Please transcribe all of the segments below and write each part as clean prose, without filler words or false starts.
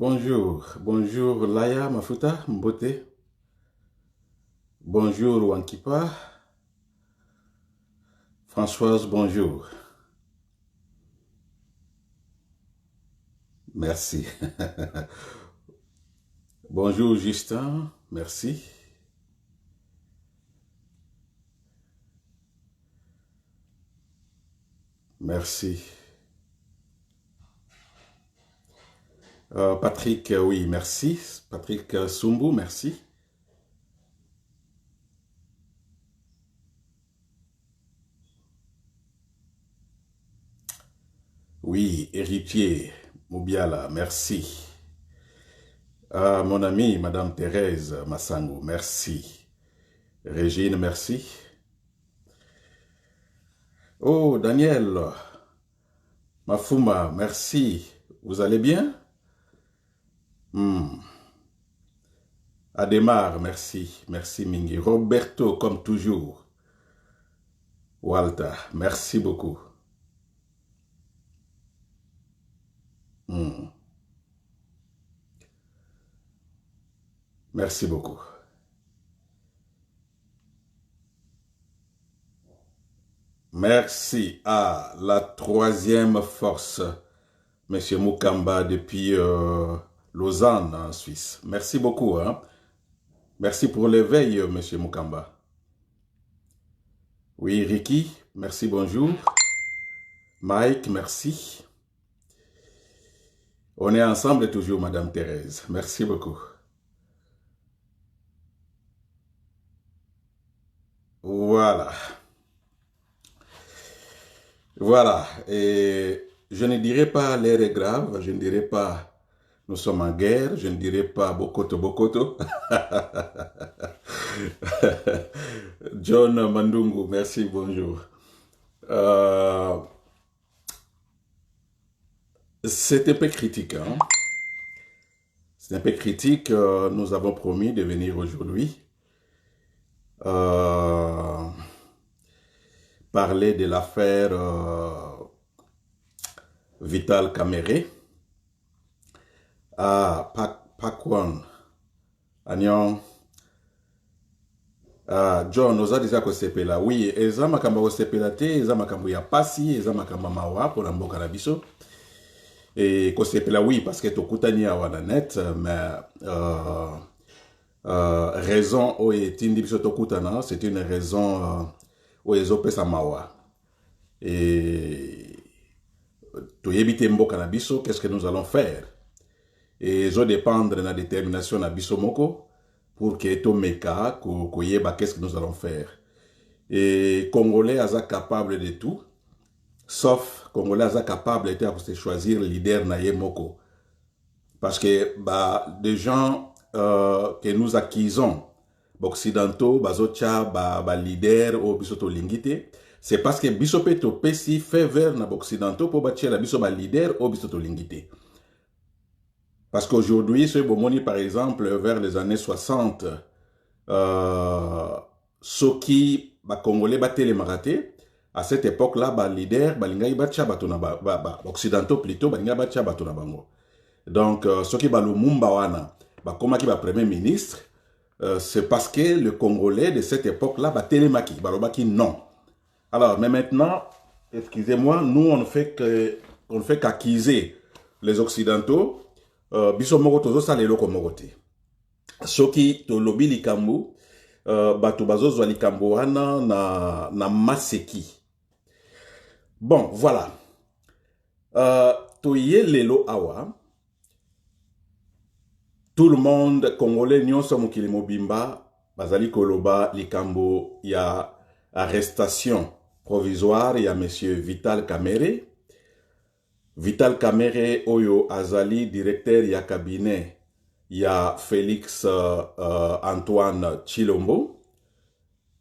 Bonjour, bonjour Laya Mafuta Mbote. Bonjour Wankipa. Françoise, bonjour. Merci. Bonjour Justin, merci. Merci. Patrick, oui, merci. Patrick Sumbu, merci. Oui, héritier Moubiala, merci. Mon amie, Madame Thérèse Massango, merci. Régine, merci. Oh, Daniel Mafuma, merci. Vous allez bien? Ademar, merci. Merci Mingi. Roberto, comme toujours. Walter, merci beaucoup. Merci beaucoup. Merci à la troisième force, Monsieur Mukamba, depuis Lausanne, en Suisse. Merci beaucoup. Hein? Merci pour l'éveil, Monsieur Mukamba. Oui, Ricky, merci, bonjour. Mike, merci. On est ensemble toujours, Madame Thérèse. Merci beaucoup. Voilà. Voilà. Et je ne dirai pas l'heure est grave, je ne dirai pas nous sommes en guerre, je ne dirai pas Bokoto Bokoto. John Mandungu, merci, bonjour. C'est un peu critique. Hein? C'est un peu critique. Nous avons promis de venir aujourd'hui parler de l'affaire Vital Kamere à Pakwan. Agnon. John, nous a dit que c'est là. Oui, eza makambo sepela te, eza makambo ya pasi, eza makambo mawa pour la mboka na biso. Et que c'est là, oui, parce que to kutani ya wana net, mais raison o etindi biso to kutana, c'est une raison o ezopesa mawa. Et to yebite mboka na biso, qu'est-ce que nous allons faire? Et zo dépendre de la détermination na biso moko pour que to meka ko yeba qu'est-ce que nous allons faire. Et Congolais aza capable de tout, sauf Congolais aza capable de choisir le leader na ye moko. Parce que des gens que nous acquisons, occidentaux, bazocha, leader ou bisoto lingite, c'est parce que bisope to pesi fait vers na occidentaux pour bâtir la biso leader ou bisoto lingite. Parce qu'aujourd'hui, ce Bomoni, par exemple, vers les années 60, ceux qui, Congolais, battent les maratés, à cette époque-là, leader, lingai bacha batona, occidentaux plutôt, lingai bacha batona bango. Donc, ceux qui le Mumba wana, comme qui premier ministre, c'est parce que le Congolais de cette époque-là, télémaki, balobaki non. Alors, mais maintenant, excusez-moi, nous, on ne fait qu'acquiser les Occidentaux, biso moko tozo salelo ko mokote. Soki to lobi likambo, bato bazozwa likambo wana na maseki. Bon, voilà. To ye lelo awa, tout le monde congolais nyonso mokili mobimba bazali koloba likambo ya arrestation provisoire ya monsieur Vital Kamere. Vital Kamere oyo azali directeur ya cabinet ya Félix Antoine Tshilombo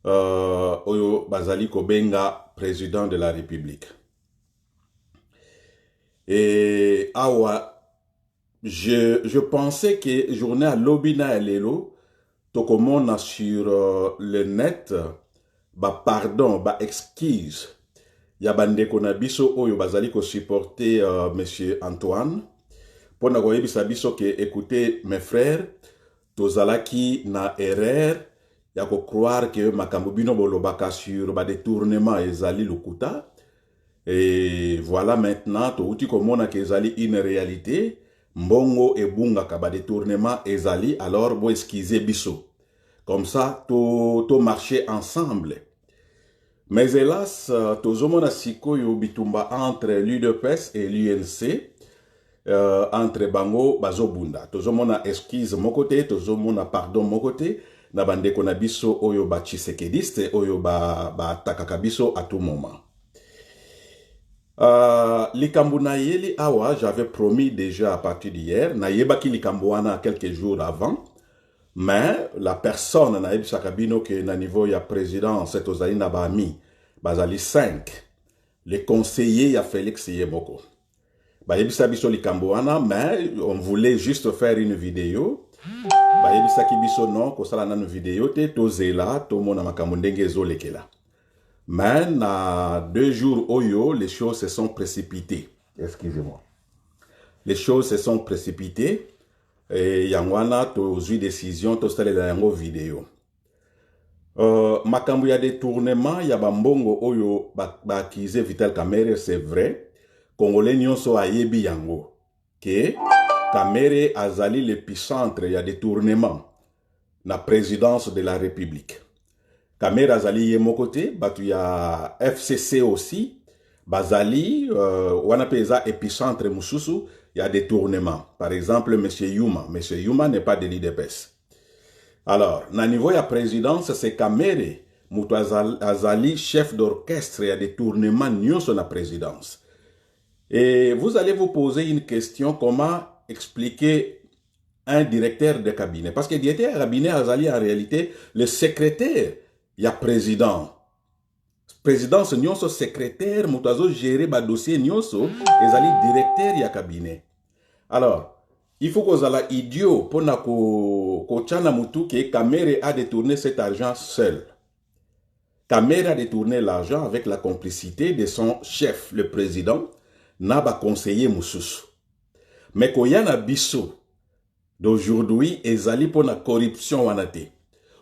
oyo bazali kobenga président de la République. Et awa je pensais que journée à Lobina et Lelo tokomona sur le net pardon, excuse ya bandeko na biso oyo bazali ko supporter monsieur Antoine Pour na koyebisa biso que, écoutez, mes frères, tozalaki na erreur, ya ko croire que makambo bino bolobaka sur ba détournement ezali lokuta. Et voilà maintenant, touti komona que ezali une réalité, mbongo ebunga ka ba détournement ezali, alors bo esquiser biso. Comme ça, to marcher ensemble. Mais hélas, tozomona sikoyo bitumba entre l'UDPS et l'UNC, entre bango bazobunda. Tozomona esquisse mon côté, tozomona pardon mon côté, na bandeko na biso oyo ba tshisekediste, oyo ba takaka biso à tout moment. Likambo na yeli awa, j'avais promis déjà à partir d'hier, na yebaki likambo wana quelques jours avant, mais la personne na yebisa kabino que na niveau ya président, c'est ozali na ba ami, bazali 5, les conseillers ya Félix Yemoko. Bayebisa biso likambo wana, mais on voulait juste faire une vidéo. Bayebisa ki biso non, kosala na une vidéo te, tozela, to mona makambo ndenge ezolekela. Mais na 2 jours oyo, les choses se sont précipitées. Excusez-moi. Les choses se sont précipitées. Et yangwana, tozui décision, tosalela yango vidéo. Makambo ya détournement, ya bambongo oyo bakize Vital Kamerhe, c'est vrai. Congolais nyonso ayebi yango. Que Kamerhe azali l'épicentre ya détournement na présidence de la République. Kamerhe azali yemo côté, batu ya FCC aussi, bazali, wana peza épicentre mususu, ya détournement. Par exemple, M. Yuma. M. Yuma n'est pas de l'UDPS. Alors, na niveau ya présidence, c'est Kamerhe, mutu azali chef d'orchestre ya détournement nyonso na présidence. Et vous allez vous poser une question, comment expliquer un directeur de cabinet? Parce que le directeur de cabinet azali en réalité le secrétaire, il y a président. Présidence nyonso secrétaire, moutazo gérer ba dossier nyonso, ezali directeur ya cabinet. Alors, il faut qu'on soit idiot pour na ko chana mutu que Kamerhe a détourné cet argent seul. Kamerhe a détourné l'argent avec la complicité de son chef, le président, Naba conseiller mususu. Mais koyana biso d'aujourd'hui ezali pour la corruption wanate.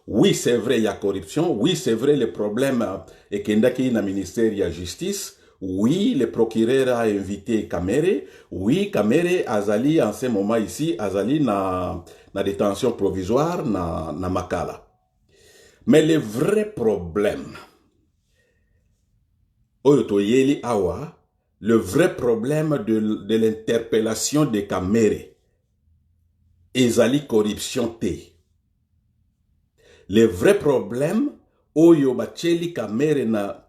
Oui, c'est vrai, il y a corruption. Oui, c'est vrai, le problème est qu'il y a un ministère de la justice. Oui, le procureur a invité Kamerhe. Oui, Kamerhe azali en ce moment ici, azali na détention provisoire na Makala. Mais le vrai problème, oyotoyeli awa, le vrai problème de l'interpellation de Kamerhe, ezali corruption te. Le vrai problème, oyo bacheli Kamerhe na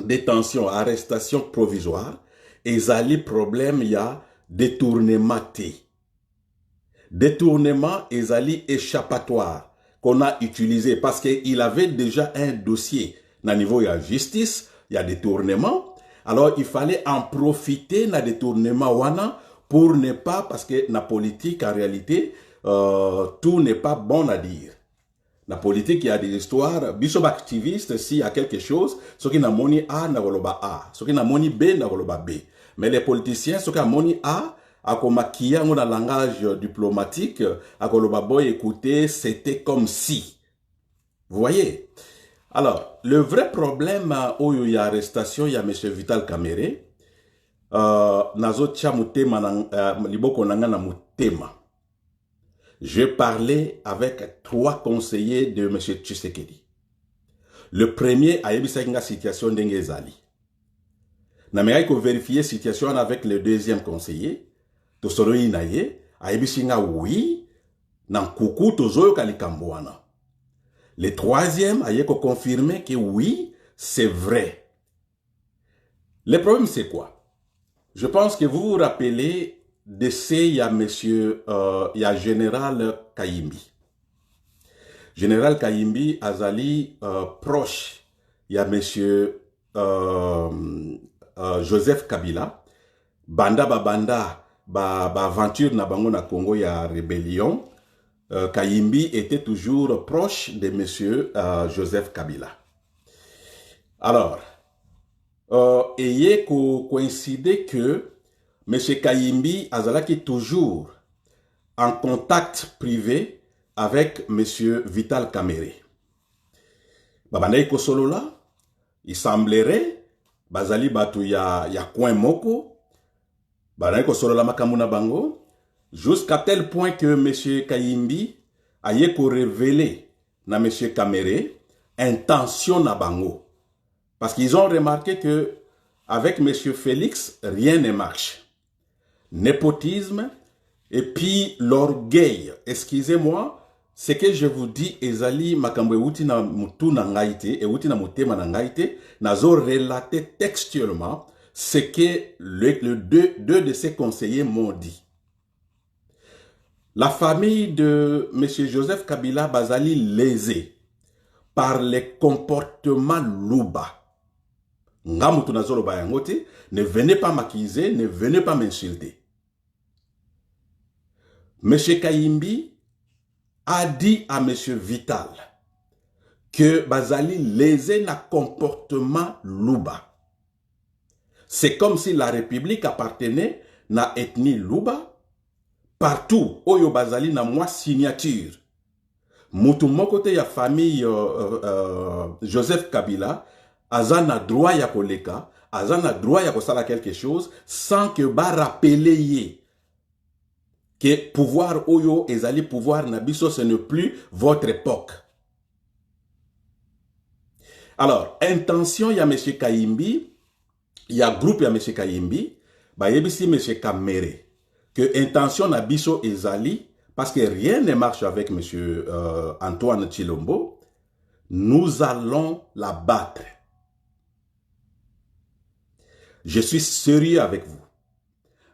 détention, arrestation provisoire, ezali problème ya détournement te. Détournement ezali échappatoire qu'on a utilisé parce qu'il avait déjà un dossier na niveau ya justice, ya détournement. Alors, il fallait en profiter na détournement wana pour ne pas, parce que na politique, en réalité, tout n'est pas bon à dire. La politique, il y a des histoires. Bishop activiste, s'il y a quelque chose, ce qui n'a moni A, n'a goloba A. Ce qui n'a moni B, n'a goloba B. Mais les politiciens, ce qui a moni A, à komakia, on a langage diplomatique, à goloba boy, écoutez, c'était comme si. Vous voyez? Alors, le vrai problème où il y a arrestation, il y a M. Vital Kamerhe, nazo tia mutema liboko nanga na mutema. Je parlais avec 3 conseillers de M. Tshisekedi. Le premier a yebisa nga situation d'engezali. Na mea ko vérifier situation avec le deuxième conseiller. To soro inaye a yebisi nga oui na kuku tozoyo kalikamboana. Le troisième a confirmé que oui, c'est vrai. Le problème, c'est quoi? Je pense que vous vous rappelez de il y a monsieur, il y a général Kayimbi. Général Kayimbi azali proche, il y a monsieur Joseph Kabila. Banda aventure na bango na Congo ya rébellion. Kayimbi était toujours proche de monsieur Joseph Kabila. Alors, ayez coïncidé que M. Kayimbi azalaki toujours en contact privé avec M. Vital Kamerhe. Babandai Kosolola, il semblerait, bazali batu ya coin moko, babandai Kosolola makamuna bango, jusqu'à tel point que M. Kayimbi a révélé na M. Kamerhe intention na bango. Parce qu'ils ont remarqué que avec M. Félix, rien ne marche. Népotisme et puis l'orgueil. Excusez-moi, ce que je vous dis, ezali makambo euti na mutu na ngaite, euti na mutema na ngaite, nazo relaté textuellement ce que deux de ses conseillers m'ont dit. La famille de M. Joseph Kabila bazali lésée par les comportements louba. Ne venez pas m'accuser, ne venez pas m'insulter. M. Kayimbi a dit à M. Vital que Bazali lésé na comportement louba. C'est comme si la République appartenait na ethnie louba. Partout, Oyo Bazali na moi signature. Mutu mokote ya famille Joseph Kabila, azana droit ya koleka, azana droit ya kosala quelque chose, sans que ba rappeler ye. Que pouvoir Oyo ezali pouvoir nabiso, ce n'est plus votre époque. Alors, intention ya M. Kayimbi, ya groupe ya M. Kayimbi, ba yebisi M. Kamerhe, que intention nabiso ezali, parce que rien ne marche avec M. Antoine Tshilombo, nous allons la battre. Je suis sérieux avec vous.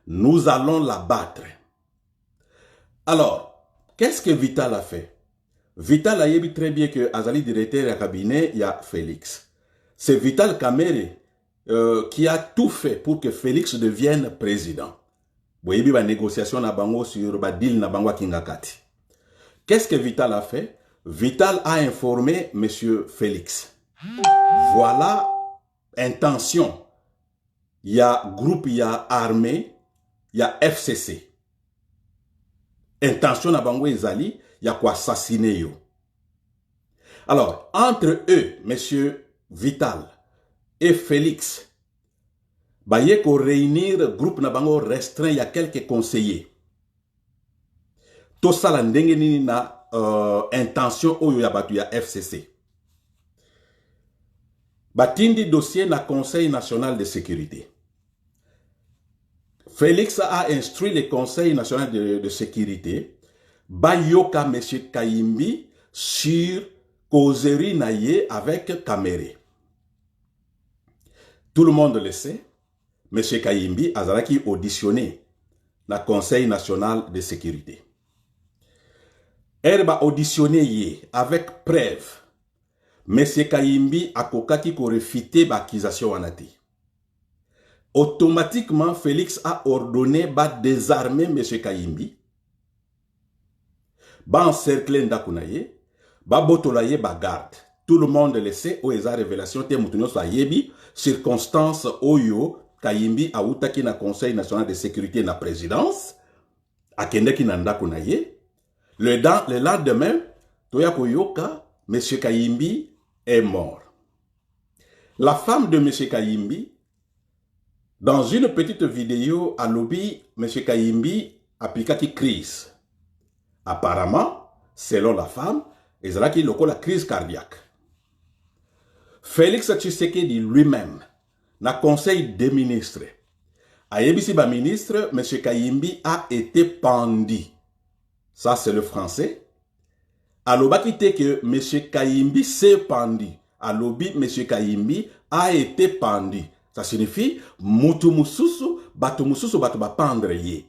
Nous allons la battre. Alors, qu'est-ce que Vital a fait? Vital a dit très bien que Azali directeur du cabinet, il y a Félix. C'est Vital Kamerhe qui a tout fait pour que Félix devienne président. Vous voyez, il y a une négociation sur le deal na bango Kingakati. Qu'est-ce que Vital a fait? Vital a informé M. Félix. Voilà intention. Il y a groupe, il y a armée, il y a FCC. Intention na bango ezali, il y a quoi assassiner yo. Alors, entre eux, M. Vital et Félix, bah y ko réunir groupe na bango restreint, il y a quelques conseillers. Tout ça la ndenge nini na intention oyo ya batu ya FCC. Batindi dossier na Conseil national de sécurité. Félix a instruit le Conseil national de sécurité Bayoka M. Kayimbi sur causerie naye avec Kamerhe. Tout le monde le sait, M. Kayimbi azalaki auditionné na Conseil national de sécurité. Elle va auditionner avec preuve. M. Kayimbi a kokaki ko refité l'accusation wanati. Automatiquement, Félix a ordonné de désarmer M. Kayimbi, de encercler Ndakunaye, de botolaye ba garde. Tout le monde le sait, où est révélation, te moutonyo sa yebi, circonstance oyo, Kayimbi a outaki na Conseil national de sécurité na présidence, a kendeki na Ndakunaye. Le lendemain, Toya Koyoka, M. Kayimbi est mort. La femme de M. Kayimbi, dans une petite vidéo à lobby, M. Kayimbi a piqué crise. Apparemment, selon la femme, il a la crise cardiaque. Félix Tshisekedi lui-même, dans le conseil des ministres, a yebisi ba ministre, M. Kayimbi a été pendu. Ça, c'est le français. A l'obakité que M. Kayimbi s'est pendu. A lobby, M. Kayimbi a été pendu. Ça signifie mutu mususu batu ba pendre ye.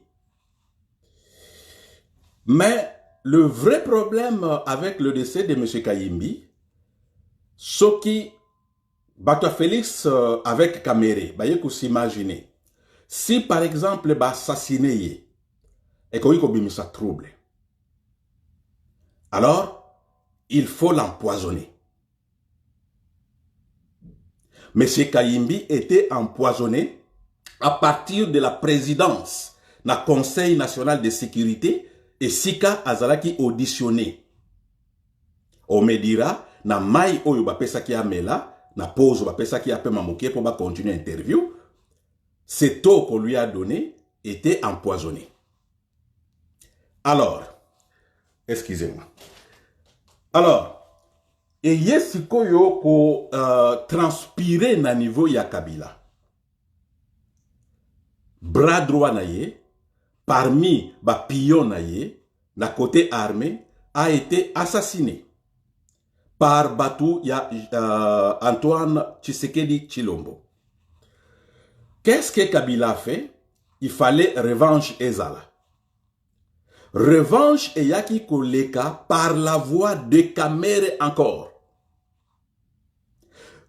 Mais le vrai problème avec le décès de M. Kayimbi, ce qui batu Félix avec Kamerhe, bah yeko s'imaginer. Si par exemple ba assassiné ye, et qu'on y bimisa trouble, alors il faut l'empoisonner. M. Kayimbi était empoisonné à partir de la présidence na Conseil national de sécurité et sika azalaki auditionné. On me dira na mai oyo bapesaki amela na pause bapesaki apema moké pour continuer l'interview. Cet eau qu'on lui a donné était empoisonné. Alors, excusez-moi. Alors, et yesikoyo ko transpirer na niveau ya Kabila. Bras droit na ye, parmi ba pion na ye, na côté armé, a été assassiné par Batou ya Antoine Tshisekedi Tshilombo. Qu'est-ce que Kabila a fait? Il fallait revanche ezala. Revanche et yaki koleka par la voix de Kamere encore.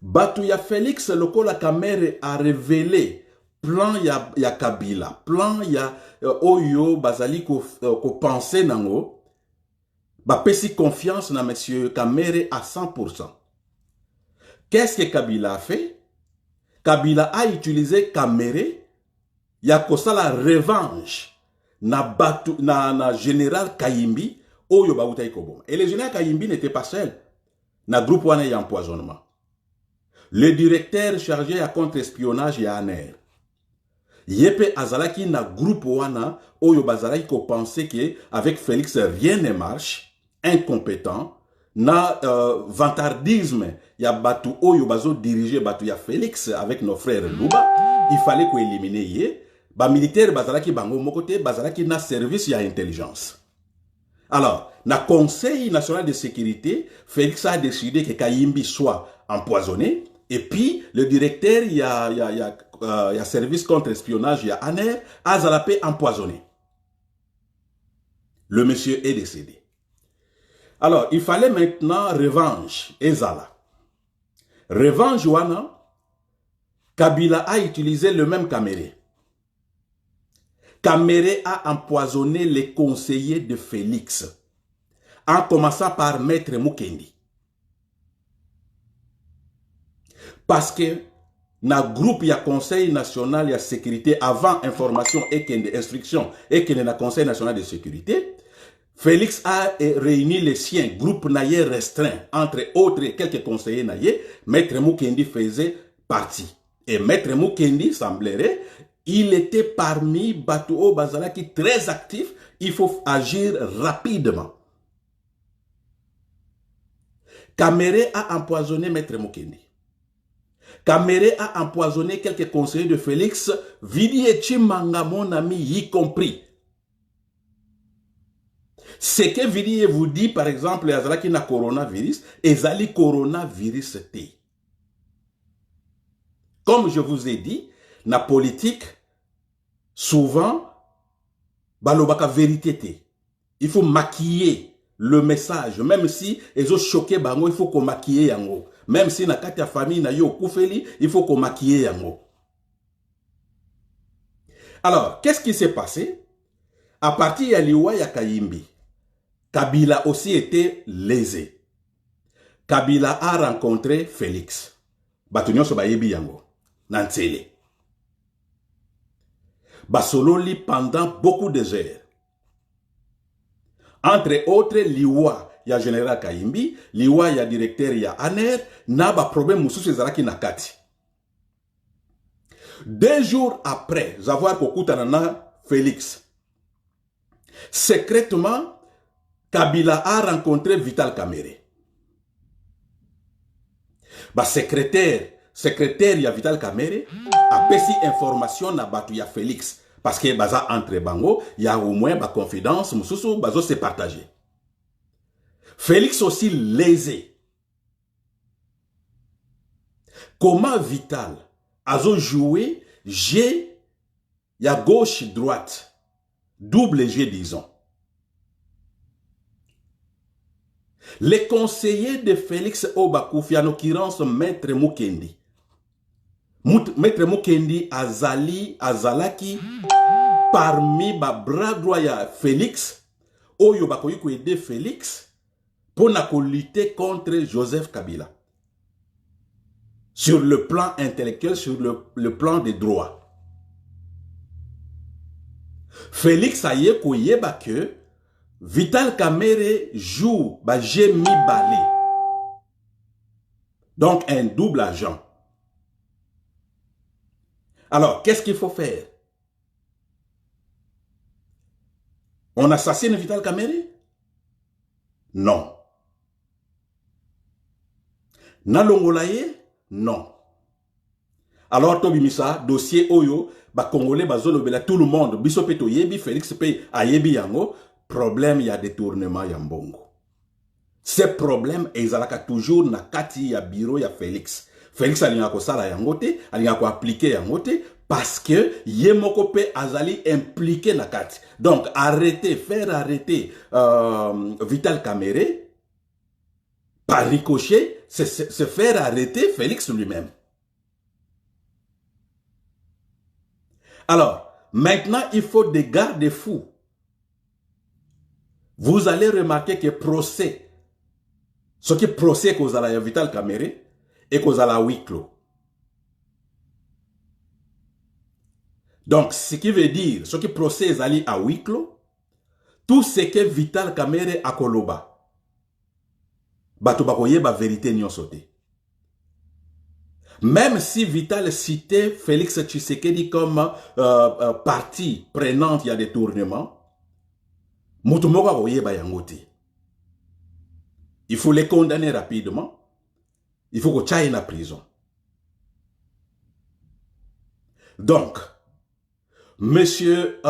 Batou ya Félix Lokola Kamere a révélé plan ya Kabila, plan ya Oyo Bazali ko pensé nango, ba pesi confiance na monsieur Kamere à 100%. Qu'est-ce que Kabila a fait? Kabila a utilisé Kamere ya kosala revanche na général Kayimbi Oyo Baoutai Kobom. Et le général Kayimbi n'était pas seul. Na groupe wana ya empoisonnement. Le directeur chargé à contre-espionnage ya ANER. Yepe azalaki na groupe wana Oyo bazalaki ko penser que avec Félix rien ne marche, incompétent, na vantardisme ya batu Oyo bazo diriger batu ya Félix avec nos frères Luba, il fallait ko éliminer ye. Ba militaire bazalaki bango mokote bazalaki na service ya intelligence. Alors, na Conseil national de sécurité, Félix a décidé que Kayimbi soit empoisonné et puis le directeur y a service contre-espionnage y a ANER a zalapé empoisonné. Le monsieur est décédé. Alors, il fallait maintenant revanche ezala. Revanche wana Kabila a utilisé le même Kamere. Kamere a empoisonné les conseillers de Félix, en commençant par Maître Mukendi. Parce que, na groupe ya Conseil national de sécurité, avant information et instruction, et que na Conseil national de sécurité, Félix a réuni les siens, groupe naïe restreint, entre autres quelques conseillers naïe, Maître Mukendi faisait partie. Et Maître Mukendi semblerait il était parmi Batou Bazalaki très actif. Il faut agir rapidement. Kamere a empoisonné Maître Mukendi. Kamere a empoisonné quelques conseillers de Félix, Vidi et Chimanga, mon ami, y compris. Ce que Vidi vous dit, par exemple, Azalaki na coronavirus, Ezali coronavirus T. Comme je vous ai dit, na politique, souvent, balobaka vérité. Il faut maquiller le message, même si ils ont choqué bango, il faut qu'on maquille yango. Même si na kati ya famille na yo koufeli, il faut qu'on maquille yango. Alors, qu'est-ce qui s'est passé? À partir ya liwa ya Kayimbi, Kabila aussi était lésé. Kabila a rencontré Félix. Batunyo so bayebi yango. Nantsele. Basololi pendant beaucoup de heures. Entre autres, liwa ya général Kayimbi, liwa ya directeur ya ANER, na ba problème mususu ezalaki na kati. 2 jours après avoir kokutana na Félix, secrètement, Kabila a rencontré Vital Kamere. Ba secrétaire ya Vital Kamere a pesi information na batu ya Félix parce que baza entre bango il y a au moins ba confidence mususu bazo se partager. Félix aussi lésé. Comment Vital azo joué G ya gauche droite double G disons. Les conseillers de Félix Obakoufi, en l'occurrence Maître Mukendi. Maître Mukendi azalaki parmi ba bras droit ya Félix, oyo bakoyi ko aider Félix pour na ko lutter contre Joseph Kabila. Sur le plan intellectuel, sur le plan des droits. Félix aye koyeba que Vital Kamerhe joue ba Jemi Balé. Donc un double agent. Alors, qu'est-ce qu'il faut faire? On assassine Vital Kamerhe? Non. Nalongolaye? Non. Alors, Tobimisa, dossier Oyo, ba Congolais, ba Zolobela, tout le monde, Bisopeto Yebi, Félix Pay, Ayebi Yango, problème, il y a détournement Yambongo. Ces problèmes, ils ont toujours na kati ya bureau ya Félix. Félix a ko sala yangote, a ko appliquer yangote, parce que Yemokope azali impliqué na kati. Donc, arrêter, faire arrêter Vital Kamerhe, par ricochet, se faire arrêter Félix lui-même. Alors, maintenant, il faut des garde-fous. Vous allez remarquer que procès, ce qui procès cause à la Vital Kamerhe et cause à la huis clos. Donc, ce qui veut dire, ce qui procès est allé à huis clos, tout ce que Vital Kamerhe a koloba, bato bakoye ba vérité nyon sauté. Même si Vital citait Félix Tshisekedi comme partie prenante, il y a des tournements, Mutumoka koye ba yangote. Il faut les condamner rapidement. Il faut qu'on chaille la prison. Donc, Monsieur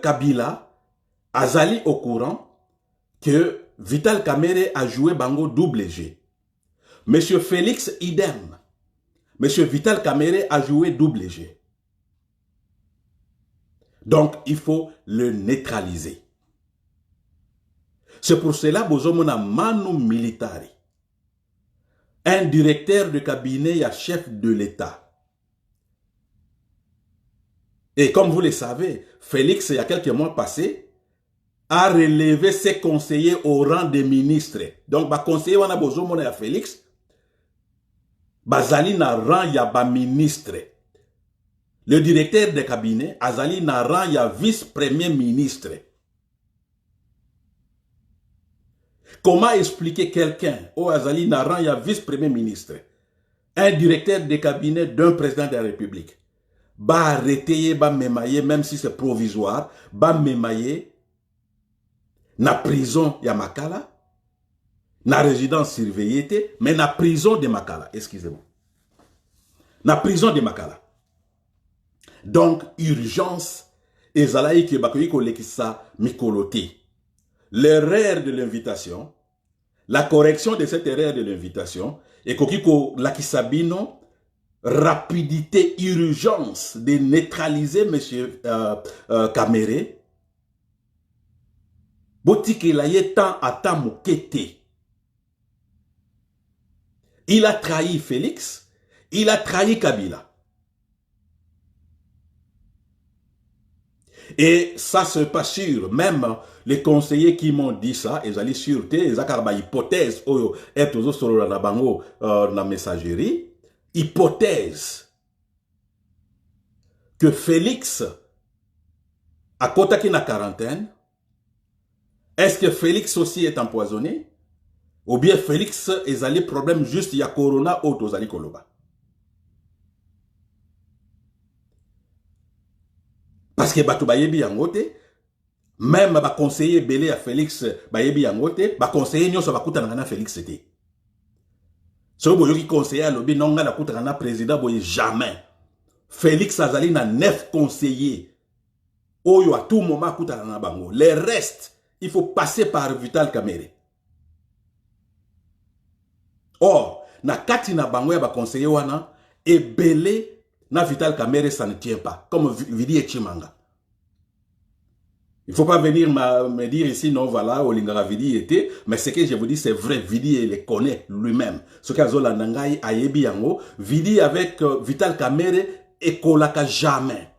Kabila azali au courant que Vital Kamerhe a joué bango double G. Monsieur Félix idem. Monsieur Vital Kamerhe a joué double G. Donc, il faut le neutraliser. C'est pour cela que nous avons Manu Militari, un directeur de cabinet et un chef de l'État. Et comme vous le savez, Félix, il y a quelques mois passés, a relevé ses conseillers au rang de ministres. Donc, les conseillers, on a besoin de Félix, Bazali na rang ya ba ministre. Le directeur de cabinet, Azali na rang ya vice-premier ministre. Comment expliquer quelqu'un au Azali Naran, il y a vice-premier ministre, un directeur de cabinet d'un président de la République, ba arrêter, ba memaye, même si c'est provisoire, ba memaye, na prison ya Makala, na résidence surveillée, mais na prison de Makala, excusez-moi. Na prison de Makala. Donc, urgence, et zalaï ki bakoyi ko lekisa mikolote. L'erreur de l'invitation, la correction de cette erreur de l'invitation, et kokiko lakisabino, rapidité, urgence de neutraliser M. Kamerhe, botike la ye tant à tant moukete. Il a trahi Félix, il a trahi Kabila. Et ça, c'est pas sûr. Même les conseillers qui m'ont dit ça, ils allaient sûreté, ils ont hypothèse, être aux sur la bango, la messagerie, hypothèse que Félix a contacté la quarantaine. Est-ce que Félix aussi est empoisonné? Ou bien Félix est allé problème juste, il y a corona ou aux koloba. Parce que bato bayebi yangote, même ba conseiller belé à Félix bayebi yangote, ba conseiller nyoso bakuta na Félix c'était. So boyo ki conseiller à lobi nonga na kuta na président boye jamais. Félix azali na 9 conseillers. Oyo à tout moment kuta na bango. Les restes, il faut passer par Vital Kamerhe. Or, na kati na bango ya ba conseiller wana et belé na Vital Kamerhe, ça ne tient pas. Comme Vidi et Chimanga. Il ne faut pas venir me dire ici, non, voilà, Olingara Vidi était. Mais ce que je vous dis, c'est vrai. Vidi, il les connaît lui-même. Ce qu'a Zola Nangai, Ayebi Yango, Vidi avec Vital Kamerhe et Kolaka jamais.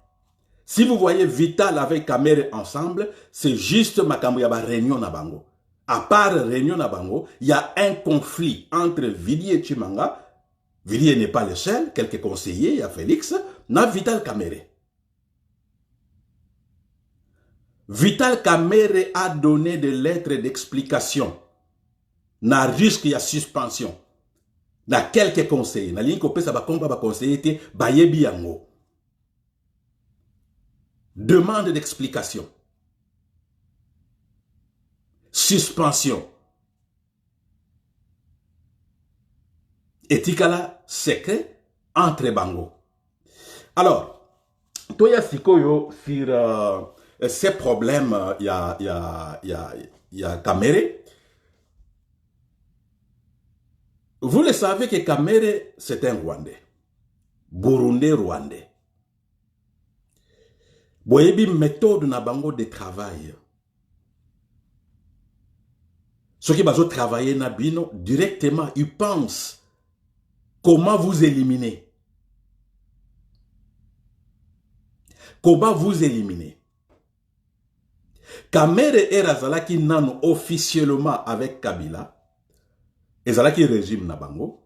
Si vous voyez Vital avec Kamerhe ensemble, c'est juste Makambo Yaba Réunion Nabango. À part Réunion Nabango, il y a un conflit entre Vidi et Chimanga. Vidi n'est pas le seul, quelques conseillers, il y a Félix, n'a Vital Kamerhe. Vital Kamerhe a donné des lettres d'explication. Na risque ya suspension. Na quelques conseils. Na ligne kopé ça va combat ba conseiller te bayebi yango. Demande d'explication. Suspension. Etikala secret entre bango. Alors, toya sikoyo sur ces problèmes il y a Kamerhe. Vous le savez que Kamerhe c'est un Rwandais. Burundais Rwandais. Boyebi méthode na bango de travail. Ceux qui bazo travailler na bino directement, ils pensent comment vous éliminer. Comment vous éliminer. Kamerhe et Razalaki nano officiellement avec Kabila. Et Zalaki régime na bango.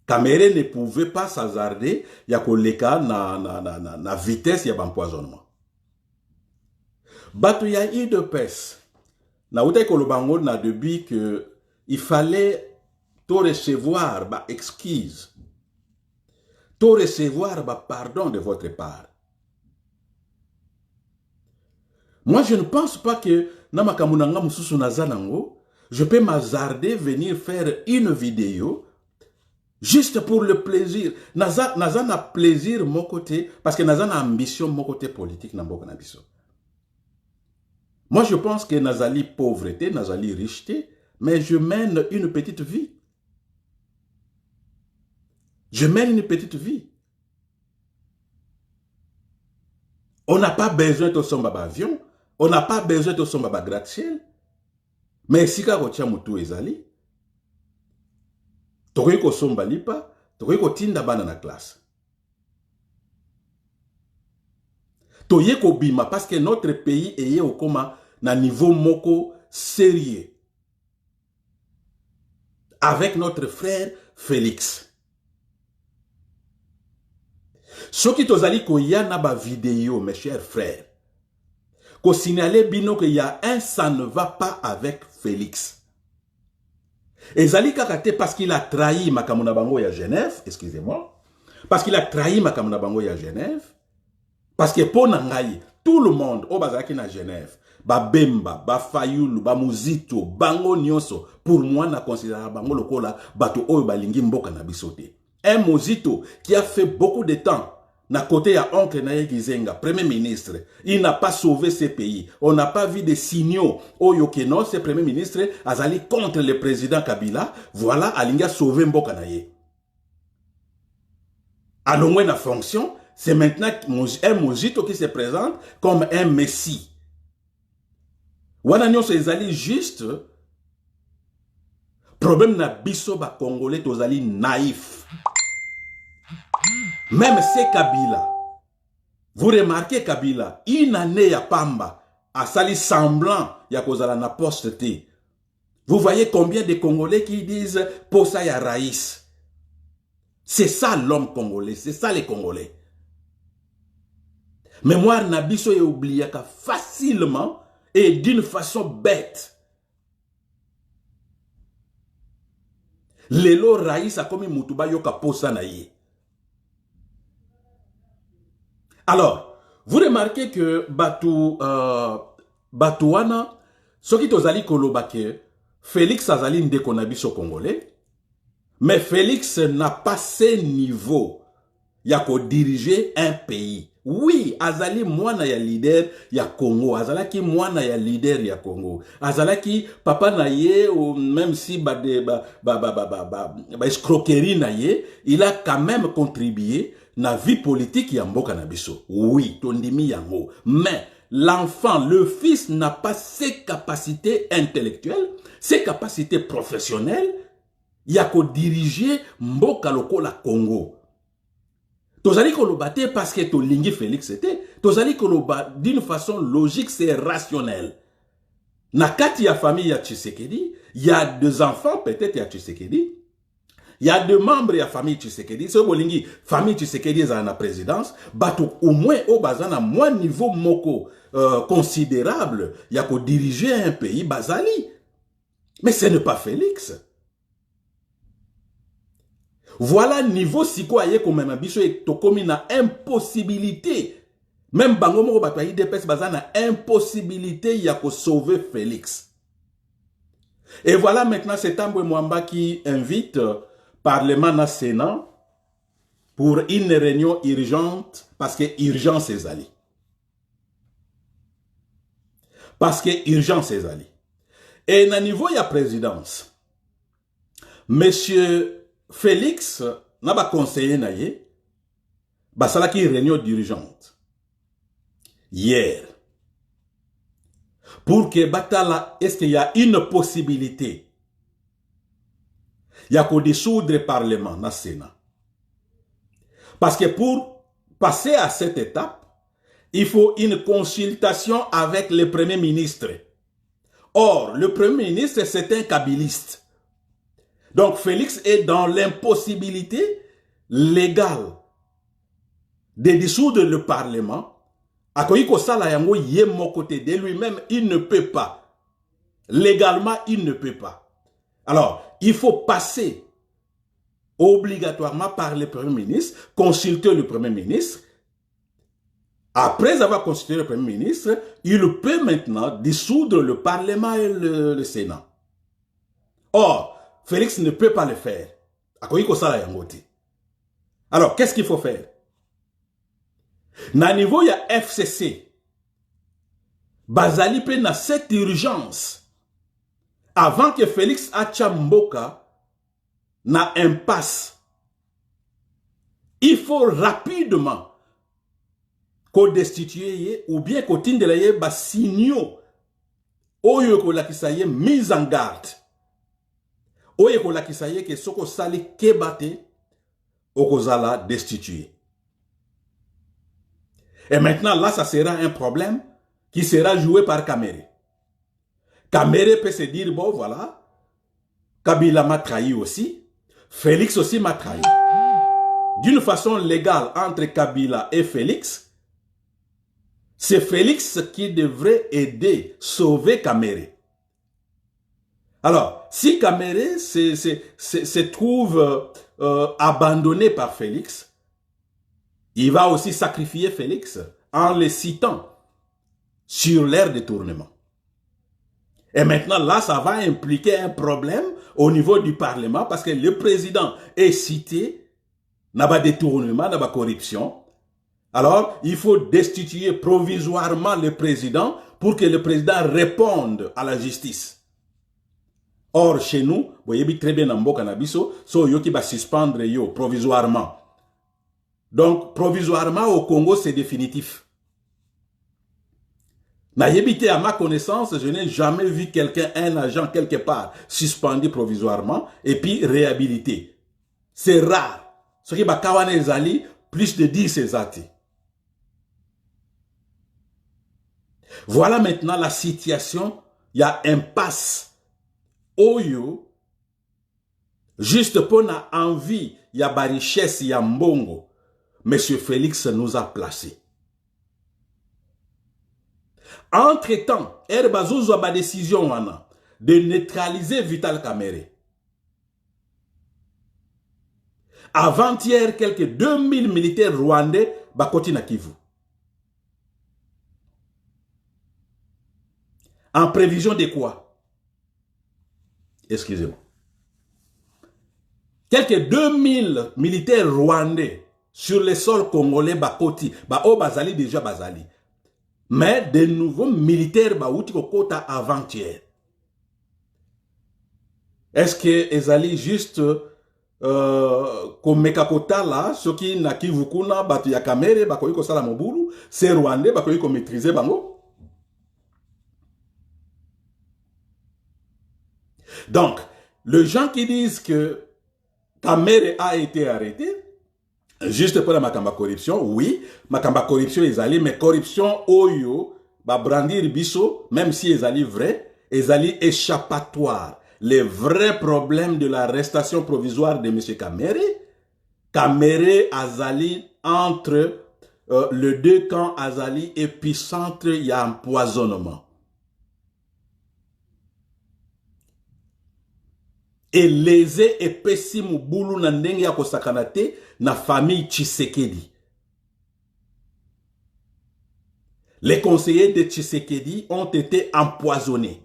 Kamerhe ne pouvait pas s'hasarder ya koleka na vitesse ya empoisonnement. Bato ya UDPS. Na outai kolobango na depuis que il fallait to recevoir ba excuse. To recevoir ba pardon de votre part. Moi je ne pense pas que namakamunanga mususu nazanango je peux m'hasarder venir faire une vidéo juste pour le plaisir. Naza na plaisir mon côté parce que naza na ambition mon côté politique na mboko na biso. Moi je pense que nazali pauvreté, nazali richeté, mais je mène une petite vie. Je mène une petite vie. On n'a pas besoin de son avion, on n'a pas besoin de son gratte-ciel. Mais si ka kotia mutu ezali, tokoki kosomba lipa, tokoki kotinda bana na classe. Toye kobima parce que notre pays est au coma na niveau moko sérieux. Avec notre frère Félix. Ce qui tozali koya na ba vidéo, mes chers frères. Ko signaler bino qu'il y a un ça ne va pas avec Félix. Et Zali Kakate parce qu'il a trahi Makamuna Bango à Genève, excusez-moi, parce qu'il a trahi Makamuna Bango à Genève, parce que pour Nangaï, tout le monde au Bazaki na Genève, ba Bemba, ba Fayulu, ba Muzito, Bango Nyonso, pour moi na considère Bango lokola bato oyo balingi mboka na bisote. Un Muzito qui a fait beaucoup de temps na côté à oncle Naye Gizenga, premier ministre, il n'a pas sauvé ce pays. On n'a pas vu des signaux. Oyo Keno, ce premier ministre, azali contre le président Kabila. Voilà, alinga sauvé Mboka Naye. Alors, la fonction, c'est maintenant un Mojito qui se présente comme un messie. Wana nyonso ezali juste. Problème na biso ba Congolais tozali naïf. Même c'est Kabila. Vous remarquez Kabila, une année à Pamba, a sali semblant ya kozala na poste te. Vous voyez combien de Congolais qui disent Posa ya Raïs. C'est ça l'homme congolais, c'est ça les Congolais. Mémoire Nabiso est oublié facilement et d'une façon bête. Lelo Raïs a comme Mutuba yoka Posa na ye. Alors, vous remarquez que Batouana, ce qui tozali kolobake, Félix Azali ndeko na biso congolais, mais Félix n'a pas ce niveau ya ko diriger un pays. Oui, Azali mwana ya leader ya Congo, Azalaki mwana ya leader ya Congo, Azalaki papa na ye, ou même si escroquerie na ye, il a quand même contribué na vie politique ya mboka na biso. Oui, tondimi yango. Mais l'enfant, le fils n'a pas ses capacités intellectuelles, ses capacités professionnelles, ya ko diriger mboka lokola Congo. Tozali kolobate parce que Tolingi Félix était, tozali koloba d'une façon logique, c'est rationnel. Na kati ya famille ya Tshisekedi, il y a deux enfants peut-être ya Tshisekedi, Il y a deux membres de la famille Tshisekedi. C'est la famille Tshisekedi dans la présidence. Au moins, au bazana, moins niveau moko considérable, il y a qu'au diriger un pays bazali. Mais ce n'est pas Félix. Voilà niveau si quoi y est comme même biso et tokomi na impossibilité. Même bango moko bato IDPS bazana impossibilité y a qu'au sauver Félix. Et voilà maintenant c'est Tambwe Mwamba qui invite Parlement na Sénat pour une réunion urgente parce que urgence est ali. Parce que urgence est ali. Et na niveau y a présidence. Monsieur Félix n'a pas conseillé naïe. Basala qui réunion d'urgence. Hier. Pour que Batala, est-ce qu'il y a une possibilité? Il y a qu'au dissoudre le Parlement, dans le Sénat. Parce que pour passer à cette étape, il faut une consultation avec le Premier ministre. Or, le Premier ministre, c'est un kabiliste. Donc, Félix est dans l'impossibilité légale de dissoudre le Parlement. Akoyiko sala yango yemo côté de lui-même, il ne peut pas. Légalement, il ne peut pas. Alors, il faut passer obligatoirement par le Premier ministre, consulter le Premier ministre. Après avoir consulté le Premier ministre, il peut maintenant dissoudre le Parlement et le Sénat. Or, Félix ne peut pas le faire. Akoyiko sala yango te. Alors, qu'est-ce qu'il faut faire? Na niveau, il y a FCC. Bazali pe na cette urgence. Avant que Félix Achamboka na impasse. Il faut rapidement qu'on destitue ou bien qu'on tindelaye ba signaux. Oyo ko la kisaye mise en garde. Oyo ko la kisaye ke soko sali kebate okozala destituer. Et maintenant, là, ça sera un problème qui sera joué par Kamere. Kamere peut se dire, bon, voilà, Kabila m'a trahi aussi, Félix aussi m'a trahi. D'une façon légale, entre Kabila et Félix, c'est Félix qui devrait aider, sauver Kamere. Alors, si Kamere se trouve abandonné par Félix, il va aussi sacrifier Félix en le citant sur l'air détournement. Et maintenant, là, ça va impliquer un problème au niveau du Parlement parce que le président est cité, n'a pas détournement, n'a pas corruption. Alors, il faut destituer provisoirement le président pour que le président réponde à la justice. Or, chez nous, vous voyez très bien dans le cannabiso, so yo qui va suspendre yo provisoirement. Donc, provisoirement, au Congo, c'est définitif. N'ayébité à ma connaissance, je n'ai jamais vu quelqu'un, un agent quelque part, suspendu provisoirement et puis réhabilité. C'est rare. Ce qui va kawane zali, plus de 10 césati. Voilà maintenant la situation. Il y a impasse. Oyo, juste pour na envie, il y a ba richesse, il y a mbongo. Monsieur Félix nous a placés. Entre-temps, Herbazouz a ma décision de neutraliser Vital Kamerhe. Avant-hier, quelques 2000 militaires rwandais bakoti na Kivu. En prévision de quoi? Excusez-moi. Quelques 2000 militaires rwandais sur le sol congolais bakoti, bazali déjà bazali. Mais de nouveaux militaires baouti kota avant-hier. Est-ce que ezali juste comme mekakota là, ceux qui na Kivu kuna batu ya Kamerhe bakoyi ko sala mobulu, c'est rwandais bakoyi ko maîtriser bango? Donc, les gens qui disent que Kamerhe a été arrêté, juste pour la makamba corruption, oui, makamba corruption ils allaient, mais corruption oyo, ba brandir biso, même si ils allaient vrai, ils allaient échappatoire. les vrais problèmes de l'arrestation provisoire de M. Kamere. Kamere, Azali, entre les deux camps Azali, épicentre, il y a empoisonnement. Et lésé et pessimu boulou na ndenge ya kosakanate na famille Tshisekedi. Les conseillers de Tshisekedi ont été empoisonnés.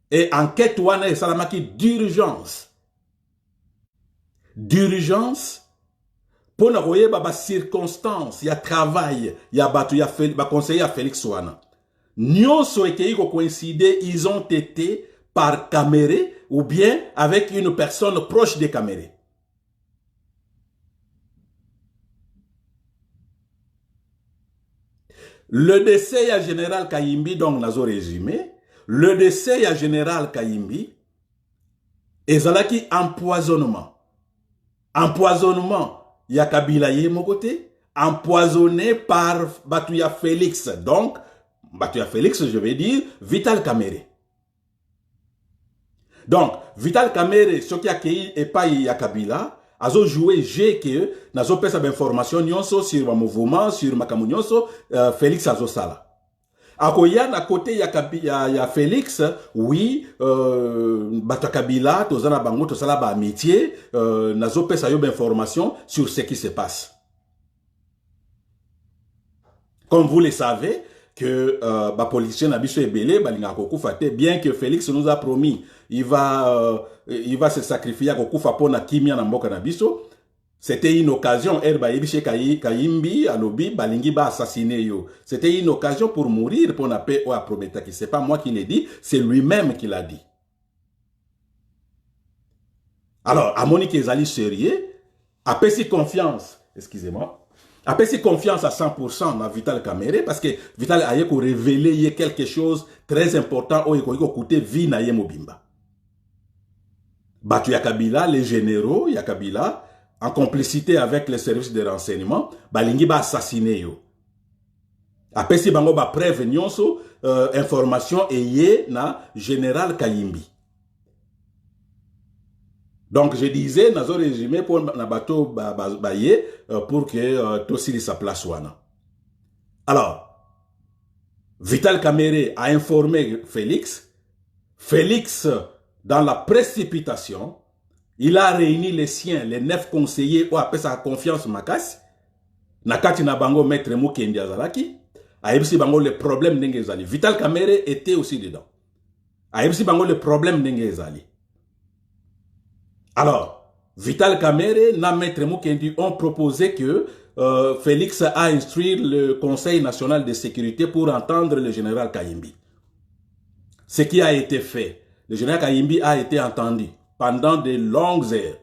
Et enquête wana et salamaki d'urgence. D'urgence pour na koyeba ba circonstance ya travail ya batu ya ba conseiller Félix wana. Nyonso ekei ko coïncider, ils ont été par Kamere ou bien avec une personne proche de Kamere. Le décès à général Kayimbi, donc nazo résumé, le décès à général Kayimbi, ezalaki empoisonnement. Empoisonnement, ya Kabila ye mon côté, empoisonné par Batuya Félix. Donc, Batuya Félix, je vais dire, Vital Kamere. Donc, Vital Kamere, ce qui a accueilli et pas ya Kabila, azo joué GKE, nazo pesa d'information nyonso sur ma mouvement, sur ma nyonso, Félix azo sala. Akoya na côté ya Félix, oui, bata Kabila, tozana bango, tozala ba amitié, nazo pesa yo d'information sur ce qui se passe. Comme vous le savez, que ba politicien Nabiso Ebele, balinga kokufa te, bien que Félix nous a promis, il va se sacrifier à kokufa pona kimia na mboka Nabiso. C'était une occasion, Erba Ebishe Kayimbi, Alobi, balingi ba assassiné yo. C'était une occasion pour mourir, pour na paix ou à Prometaki. C'est pas moi qui l'ai dit, c'est lui-même qui l'a dit. Alors, à Monique Ezali sérieux, a pesi confiance, excusez-moi, a pesi confiance à 100% dans Vital Kamere parce que Vital a révélé quelque chose très important où il a coûté vie na Mobimba. Batu Yakabila, les généraux Yakabila, en complicité avec les services de renseignement, balingi ba assassiné yo. A pesi bango ba preuve nyonso, information eye na général Kayimbi. Donc, je disais, nazo résumé pour nabato baye pour que Tosili sa place wana. Alors, Vital Kamere a informé Félix. Félix, dans la précipitation, il a réuni les siens, les 9 conseillers ou appelé sa confiance makas. Nakati na bango maître Mukendi Azalaki. A ebisi bango le problème n'engezali. Vital Kamere était aussi dedans. A ebisi bango le problème n'engezali. Alors, Vital Kamere, na maître Mukendi ont proposé que Félix a instruit le Conseil national de sécurité pour entendre le général Kayimbi. Ce qui a été fait. Le général Kayimbi a été entendu pendant de longues heures.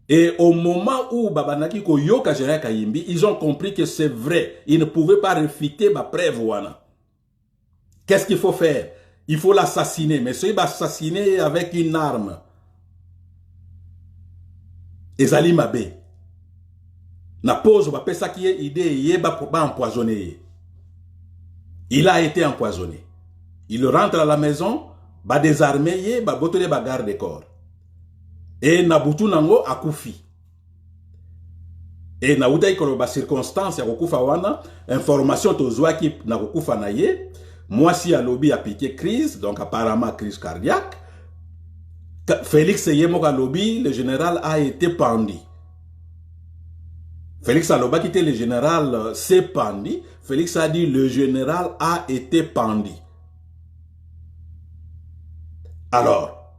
Et au moment où Babanaki Koyoka général Kayimbi, ils ont compris que c'est vrai. Ils ne pouvaient pas réfuter ma preuve. Qu'est-ce qu'il faut faire? Il faut l'assassiner. Mais celui assassiner avec une arme. Ezali Mabe. Na pose ba pesa qui est idée yeba empoisonné. Il a été empoisonné. Il rentre à la maison, ba désarmé ba botole ba garde corps. Et Nabutu nango akufi. Et na uta ikolo ba circonstance ya kokufa wana, information tozwa ki na kokufa na ye, moi si a lobby a piqué crise, donc apparemment crise cardiaque. Félix Yemoka lobby, le général a été pendu. Félix Aloba qui était le général s'est pendu. Félix a dit le général a été pendu. Alors,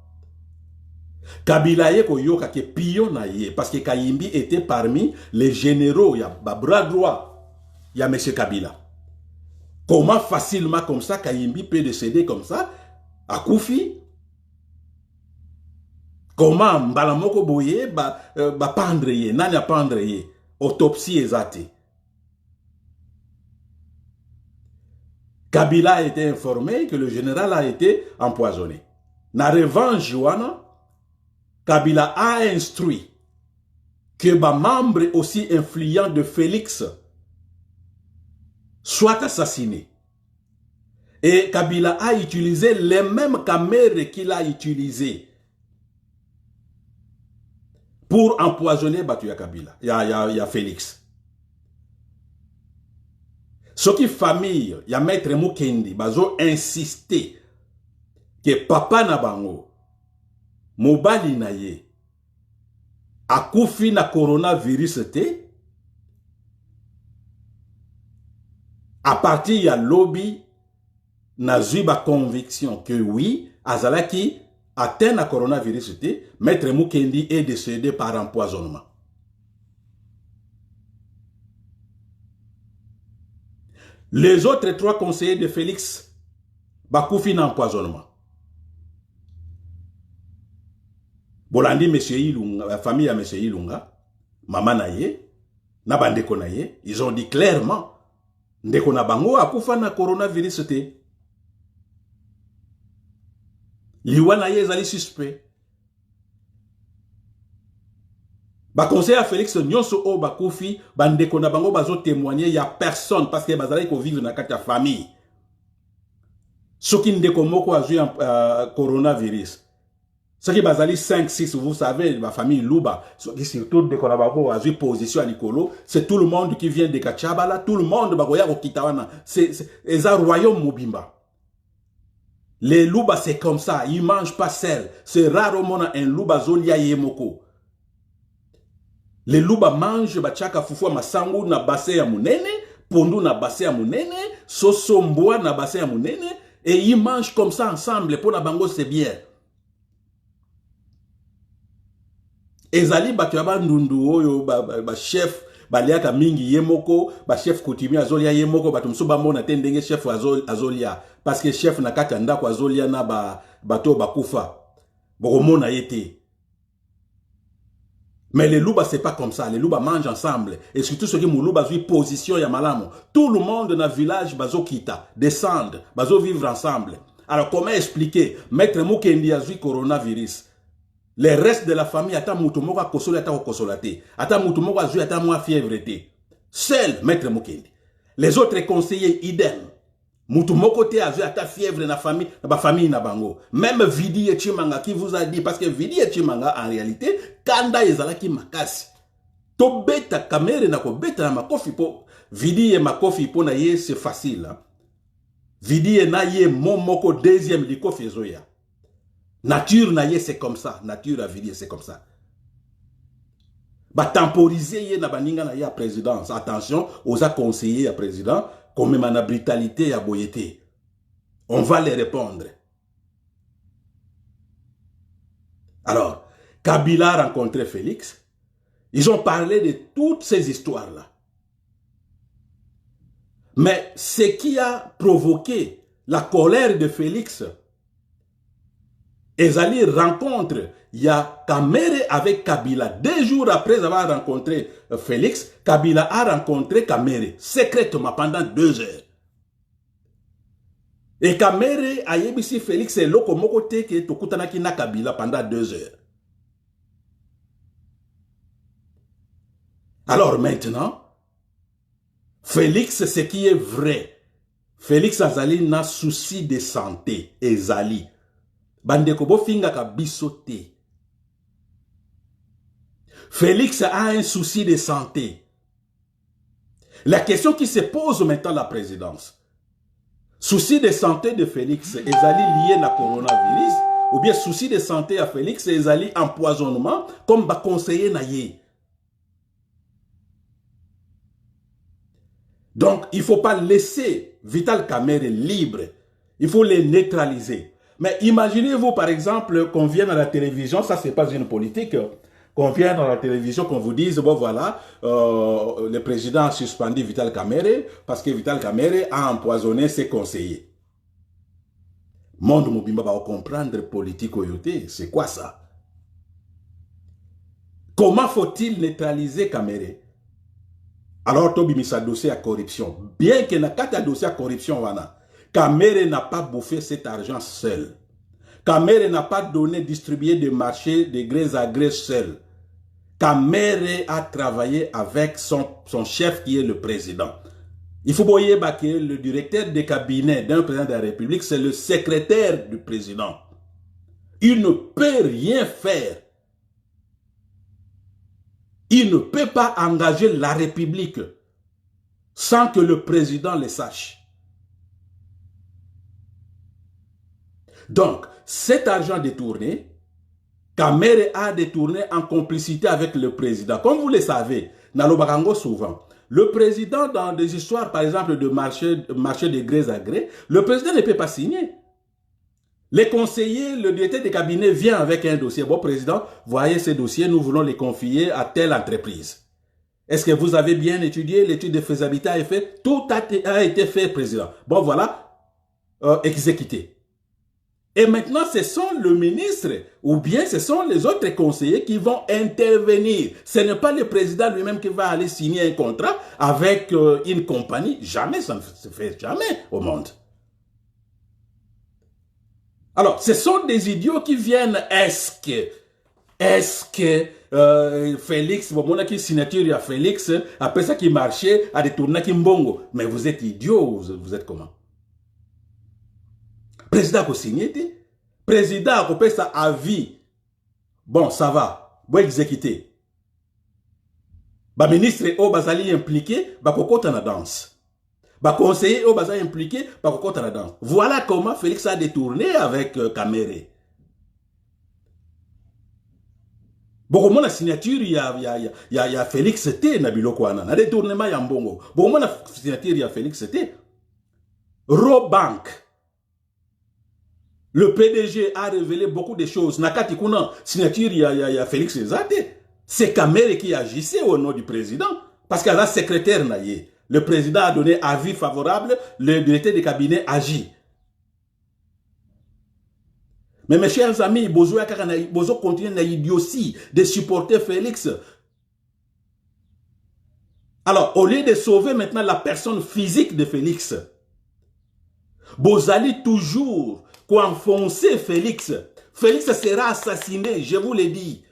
Kabila yeko yoka ke pion na ye parce que Kayimbi était parmi les généraux, ya bras droit, ya M. Kabila. Comment facilement comme ça Kayimbi peut décéder comme ça à Koufi? Comment Mbalamoko Boye ba pendre ye, nani a pendre ye, autopsie exacte. Kabila a été informé que le général a été empoisonné. Na revanche, Joana, Kabila a instruit que ba membre aussi influent de Félix soit assassiné. Et Kabila a utilisé les mêmes caméras qu'il a utilisées pour empoisonner Batuya Kabila. Il y a Félix. Ce qui famille, il y a Maître Mukendi, bazo insisté que papa na bango, mobali na ye, akufi na coronavirus te, à partir ya lobby, na zuba conviction que oui, azalaki atteint na coronavirus te, Maître Mukendi est décédé par empoisonnement. Les autres 3 conseillers de Félix bakoufi na empoisonnement. Bolandi M. Ilunga, la famille à M. Ilunga, maman naye, na bandeko naye, ils ont dit clairement, ndeko na bango akufa na coronavirus te. Liwa naye ezali suspect. Ba conseiller à Félix nyonso o bakufi, bandeko na bango bazo témoigner, y a personne parce que bazali ko vivre na kati ya famille. Soki ndeko moko azui coronavirus. Ce qui bazali 5, 6, vous savez, ma famille Luba, surtout de Konabako, a eu position à Nicolo, c'est tout le monde qui vient de Kachabala, tout le monde, Bagoya au Kitawana, c'est un royaume Mobimba. Les Luba, c'est comme ça, ils ne mangent pas sel. C'est rarement un Luba Zolia Yemoko. Les Luba mangent, Bachaka Fufua Masangu na basse ya munene, Pondu na basse ya munene, Sosomboa na basse ya munene, et ils mangent comme ça ensemble, pour la bango c'est bien. Ezali bato ya bandundu oyo ba chef baliaka mingi yemoko ba chef coutumier azolia yemoko bato mso bamona te ndenge chef azolia parce que chef na kati ndako azolia na bato bakufa bokomona yete. Mais les loups c'est pas comme ça, les loups mangent ensemble et surtout ceux qui mou loup zui position ya malamu. Tout le monde dans le village bazo kita, descendre, bazo vivre ensemble. Alors comment expliquer Maître Mukendi azui coronavirus? Les restes de la famille, ata mutumoko a kosole ata kosolate. Ata mutumoko a zui ata moi fièvre te. Seul Maître Mukendi. Les autres conseillers, idem. Mutumoko te a zui ata fièvre na famille, na famille na bango. Même Vidi et Chimanga qui vous a dit, parce que Vidi et Chimanga, en réalité, kanda ezalaki makasi. To beta kamere na ko beta na makofi po. Vidi et makofi po na ye, c'est facile. Hein? Vidi et na ye, mon moko deuxième likofi zoya. Nature naye c'est comme ça, nature à Vidi c'est comme ça. Ba temporiser ye na baninga na ya présidence. Attention aux conseillers à président comme même na brutalité à boyété. On va les répondre. Alors, Kabila a rencontré Félix. Ils ont parlé de toutes ces histoires-là. Mais ce qui a provoqué la colère de Félix, Ezali rencontre, il y a Kamere avec Kabila. 2 jours après avoir rencontré Félix, Kabila a rencontré Kamere, secrètement pendant 2 heures. Et Kamere a yebisi Félix et Lokomoko teke tokutanaki na Kabila pendant 2 heures. Alors maintenant, Félix, ce qui est vrai, Félix Azali n'a souci de santé, Ezali. Bandeko bo finga ka bisote. Félix a un souci de santé. La question qui se pose maintenant à la présidence. Souci de santé de Félix, ezali lié na coronavirus, ou bien souci de santé à Félix, ezali empoisonnement, comme ba conseiller na ye. Donc, il ne faut pas laisser Vital Kamerhe libre. Il faut les neutraliser. Mais imaginez-vous, par exemple, qu'on vienne à la télévision, ça c'est pas une politique, qu'on vienne à la télévision, qu'on vous dise, bon voilà, le président a suspendu Vital Kamerhe parce que Vital Kamerhe a empoisonné ses conseillers. Monde Mobimba va comprendre politique oyote, c'est quoi ça? Comment faut-il neutraliser Kamerhe? Alors, Tobi mis sa dossier à corruption. Bien que n'a pas dossier à corruption, wana. Kamerhe n'a pas bouffé cet argent seul. Kamerhe n'a pas donné, distribué des marchés de gré à gré seul. Kamerhe a travaillé avec son chef qui est le président. Il faut voyer que le directeur de cabinet d'un président de la République, c'est le secrétaire du président. Il ne peut rien faire. Il ne peut pas engager la République sans que le président le sache. Donc, cet argent détourné, Kamere a détourné en complicité avec le président. Comme vous le savez, Nalobakango souvent, le président dans des histoires, par exemple, de marché de gré à gré, le président ne peut pas signer. Les conseillers, le directeur de cabinet vient avec un dossier. Bon, président, voyez ces dossiers, nous voulons les confier à telle entreprise. Est-ce que vous avez bien étudié l'étude de faisabilité a été fait? Tout a été fait, président. Bon, voilà, exécuté. Et maintenant, ce sont le ministre ou bien ce sont les autres conseillers qui vont intervenir. Ce n'est pas le président lui-même qui va aller signer un contrat avec une compagnie. Jamais, ça ne se fait jamais au monde. Alors, ce sont des idiots qui viennent, est-ce que Félix, bon, qui signature à Félix, après ça qui marchait, à détourner qui mbongo. Mais vous êtes idiot, vous êtes comment? Président a signé, président a fait ça à vie. Bon, ça va, bon exécuter. Ba ministre au bazali impliqué, ba kokota na danse. Ba conseiller au bazali impliqué, ba kokota na danse. Voilà comment Félix a détourné avec Kamere. Bon, la signature, il y a Félix T. Nabilo Kouana. Na détournement yambongo. Bon, la signature, il y a Félix T. Robank. Le PDG a révélé beaucoup de choses. Nakati kuna signature, il y a Félix Zate. C'est Kamere qui agissait au nom du président. Parce qu'à la secrétaire naïe, le président a donné avis favorable, le directeur de cabinet agit. Mais mes chers amis, Bozo continue à idiotie de supporter Félix. Alors, au lieu de sauver maintenant la personne physique de Félix, Bozali toujours enfoncer Félix. Félix sera assassiné, je vous l'ai dit.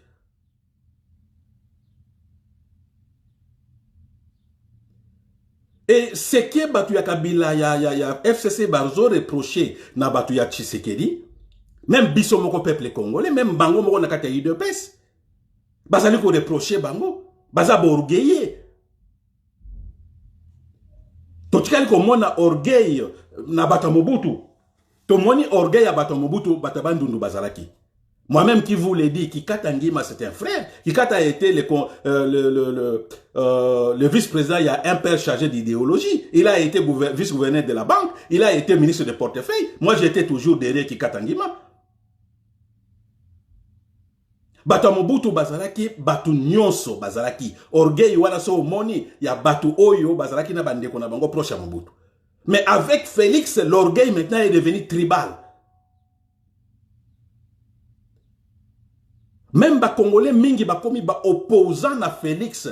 Et ce que Batuya Kabila, ya FCC Barzo reproché na Batuya Tshisekedi, même Bissomoko peuple congolais, même Bango Moko Nakata UDPS, Bazali ko reproché Bango, Baza orgueillé. Totikali ko mona orgueil na Bata Mobutu. Tomoni orgueil à Bata Mobutu, Batabandundu Bazalaki. Moi-même qui vous l'ai dit, Kikata Ngima c'est un frère. Kikata a été le vice-président, il y a un père chargé d'idéologie. Il a été vice-gouverneur de la banque. Il a été ministre de portefeuille. Moi j'étais toujours derrière Kikata Ngima. Bata Mobutu Bazalaki, Batu Nyonso Bazalaki. Orgueil wana so moni, ya Batu Oyo Bazalaki na bande kona bango proche à Mobutu. Mais avec Félix, l'orgueil maintenant est devenu tribal. Même les Congolais mingi bakomi ba opposant à Félix.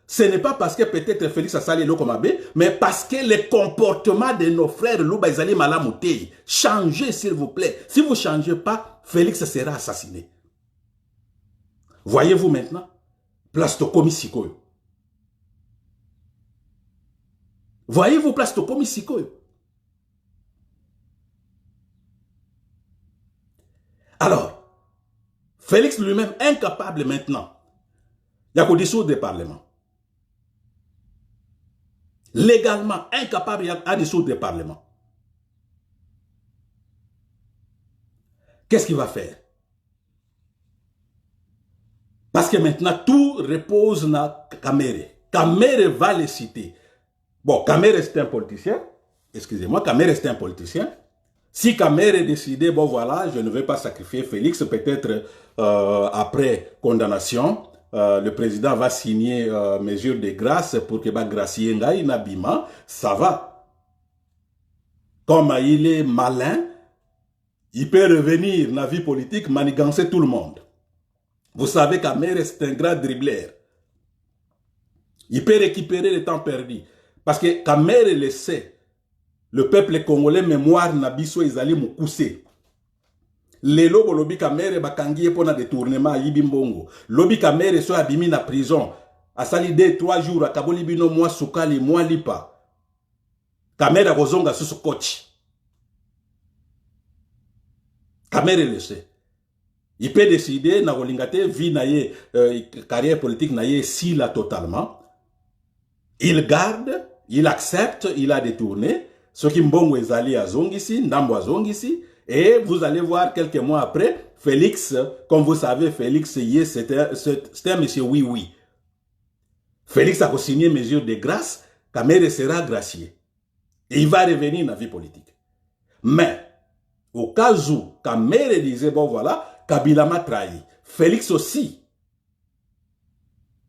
Ce n'est pas parce que peut-être Félix a sali l'okomabé, mais parce que le comportement de nos frères Louba Izali Malamouté. Changez s'il vous plaît. Si vous ne changez pas, Félix sera assassiné. Voyez-vous maintenant? Place Tokomi Sikoyo. Voyez-vous place Tokomi Sikoyo? Alors, Félix lui-même incapable maintenant. Il y a qu'au dissoudre le Parlement. Légalement incapable à dissoudre le Parlement. Qu'est-ce qu'il va faire? Parce que maintenant tout repose sur Kamere. Kamere va le citer. Bon, Kamere c'est un politicien. Excusez-moi, Kamere c'est un politicien. Si Kamere décidait, bon voilà, je ne vais pas sacrifier Félix, peut-être après condamnation, le président va signer mesure de grâce pour que gracier Ngaï Nabima, ça va. Comme il est malin, il peut revenir dans la vie politique, manigancer tout le monde. Vous savez Kamere c'est un grand dribbleur. Il peut récupérer le temps perdu. Parce que Kamere le sait. Le peuple congolais mémoire nabiso ezali mukuse. Lelo bo lobi Kamere bakangiye pona détournement yibimbongo. Lobi Kamere so abimi na prison. Asali 2-3 jours akaboli bino mwa sukali mwa lipa. Kamere kozonga sous coach. Kamere le sait. Il peut décider, na kolingate, vie na ye, carrière politique na ye, si la totalement. Il garde, il accepte, il a détourné. Ce qui mbongo ezali à Zongisi, Ndambo à Zongisi. Et vous allez voir quelques mois après, Félix, comme vous savez, Félix, c'était un monsieur oui. Félix a signé mesure de grâce, Kamere sera gracié. Et il va revenir dans la vie politique. Mais, au cas où Kamere disait, bon voilà, Kabila m'a trahi. Félix aussi.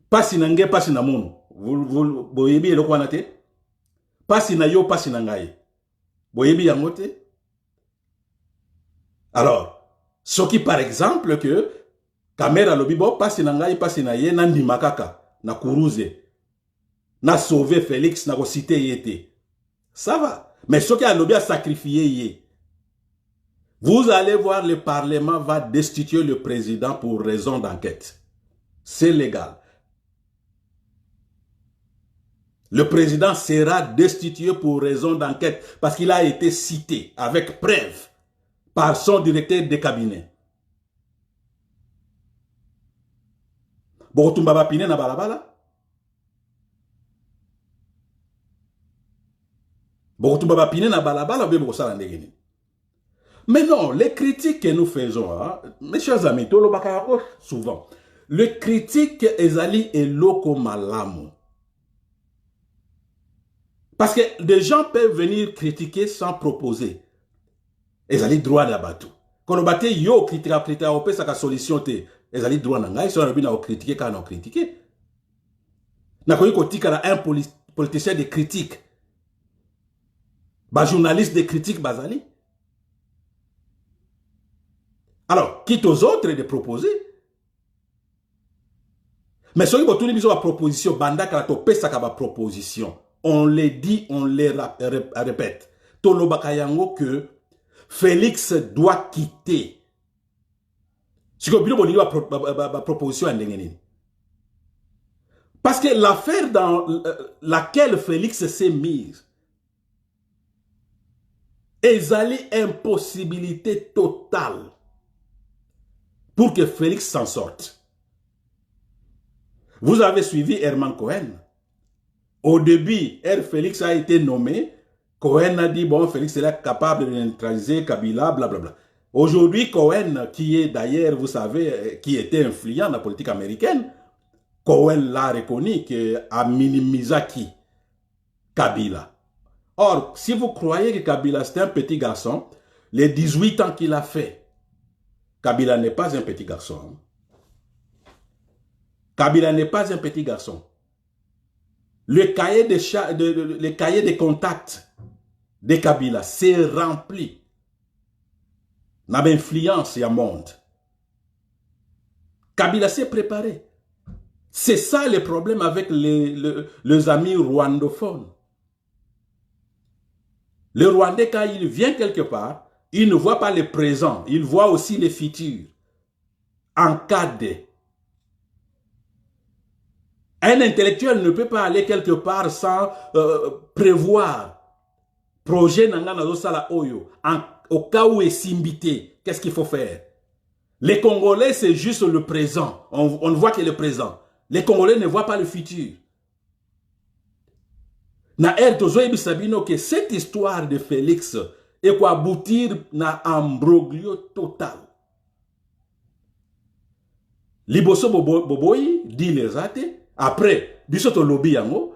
Pas sinangé, pas sinamoun. Vous voyez bien le quoi nate? Pas sinayo, pas sinangaye. Vous voyez bien yangote? Alors, ce qui par exemple que Kamera lobibo, pas sinangaye, pas sinaye, nandi makaka, na kuruze, na sauvé Félix, na cité yete. Ça va. Mais ce qui a lobby a sacrifié yé. Vous allez voir, le Parlement va destituer le président pour raison d'enquête. C'est légal. Le président sera destitué pour raison d'enquête parce qu'il a été cité avec preuve par son directeur de cabinet. Bokotumba bapine na balabala. Bokotumba bapine na balabala ou bien bokosala ndegeni. Mais non, les critiques que nous faisons, hein, mes chers amis, souvent, les critiques ezali eloko malamu. Parce que des gens peuvent venir critiquer sans proposer. Ezali droit d'abattu. Quand on batte yo critique on peut sa solution te. Ezali droit nanga, ils sont venus à critiquer quand on critiqué. Na koyi ko tika un politicien de critique. Ba journaliste de critique bazali. Alors, quitte aux autres de proposer. Mais ce qui est une proposition, banda karatope sa kaba proposition. On les dit, on les répète. Tolo bakayango que Félix doit quitter. Ce que la proposition est. Parce que l'affaire dans laquelle Félix s'est mise, est allée impossibilité totale pour que Félix s'en sorte. Vous avez suivi Herman Cohen. Au début, Félix a été nommé. Cohen a dit, bon, Félix est capable de neutraliser Kabila, blablabla. Aujourd'hui, Cohen, qui est d'ailleurs, vous savez, qui était influent dans la politique américaine, Cohen l'a reconnu, a minimisé qui? Kabila. Or, si vous croyez que Kabila c'est un petit garçon, les 18 ans qu'il a fait, Kabila n'est pas un petit garçon. Kabila n'est pas un petit garçon. Le cahier de contacts de Kabila s'est rempli. N'a pas influence et un monde. Kabila s'est préparé. C'est ça le problème avec les amis rwandophones. Le Rwandais, quand il vient quelque part, il ne voit pas le présent, il voit aussi le futur. En cas de. Un intellectuel ne peut pas aller quelque part sans prévoir. Projet Nangana Sala Oyo. Au cas où est simbité, qu'est-ce qu'il faut faire? Les Congolais, c'est juste le présent. On ne voit que le présent. Les Congolais ne voient pas le futur. Na Tozoebi Sabino que cette histoire de Félix est quoi aboutir na ambroglio total. Liboso Boboyi dit les athées. Après, bisoto lobby yango,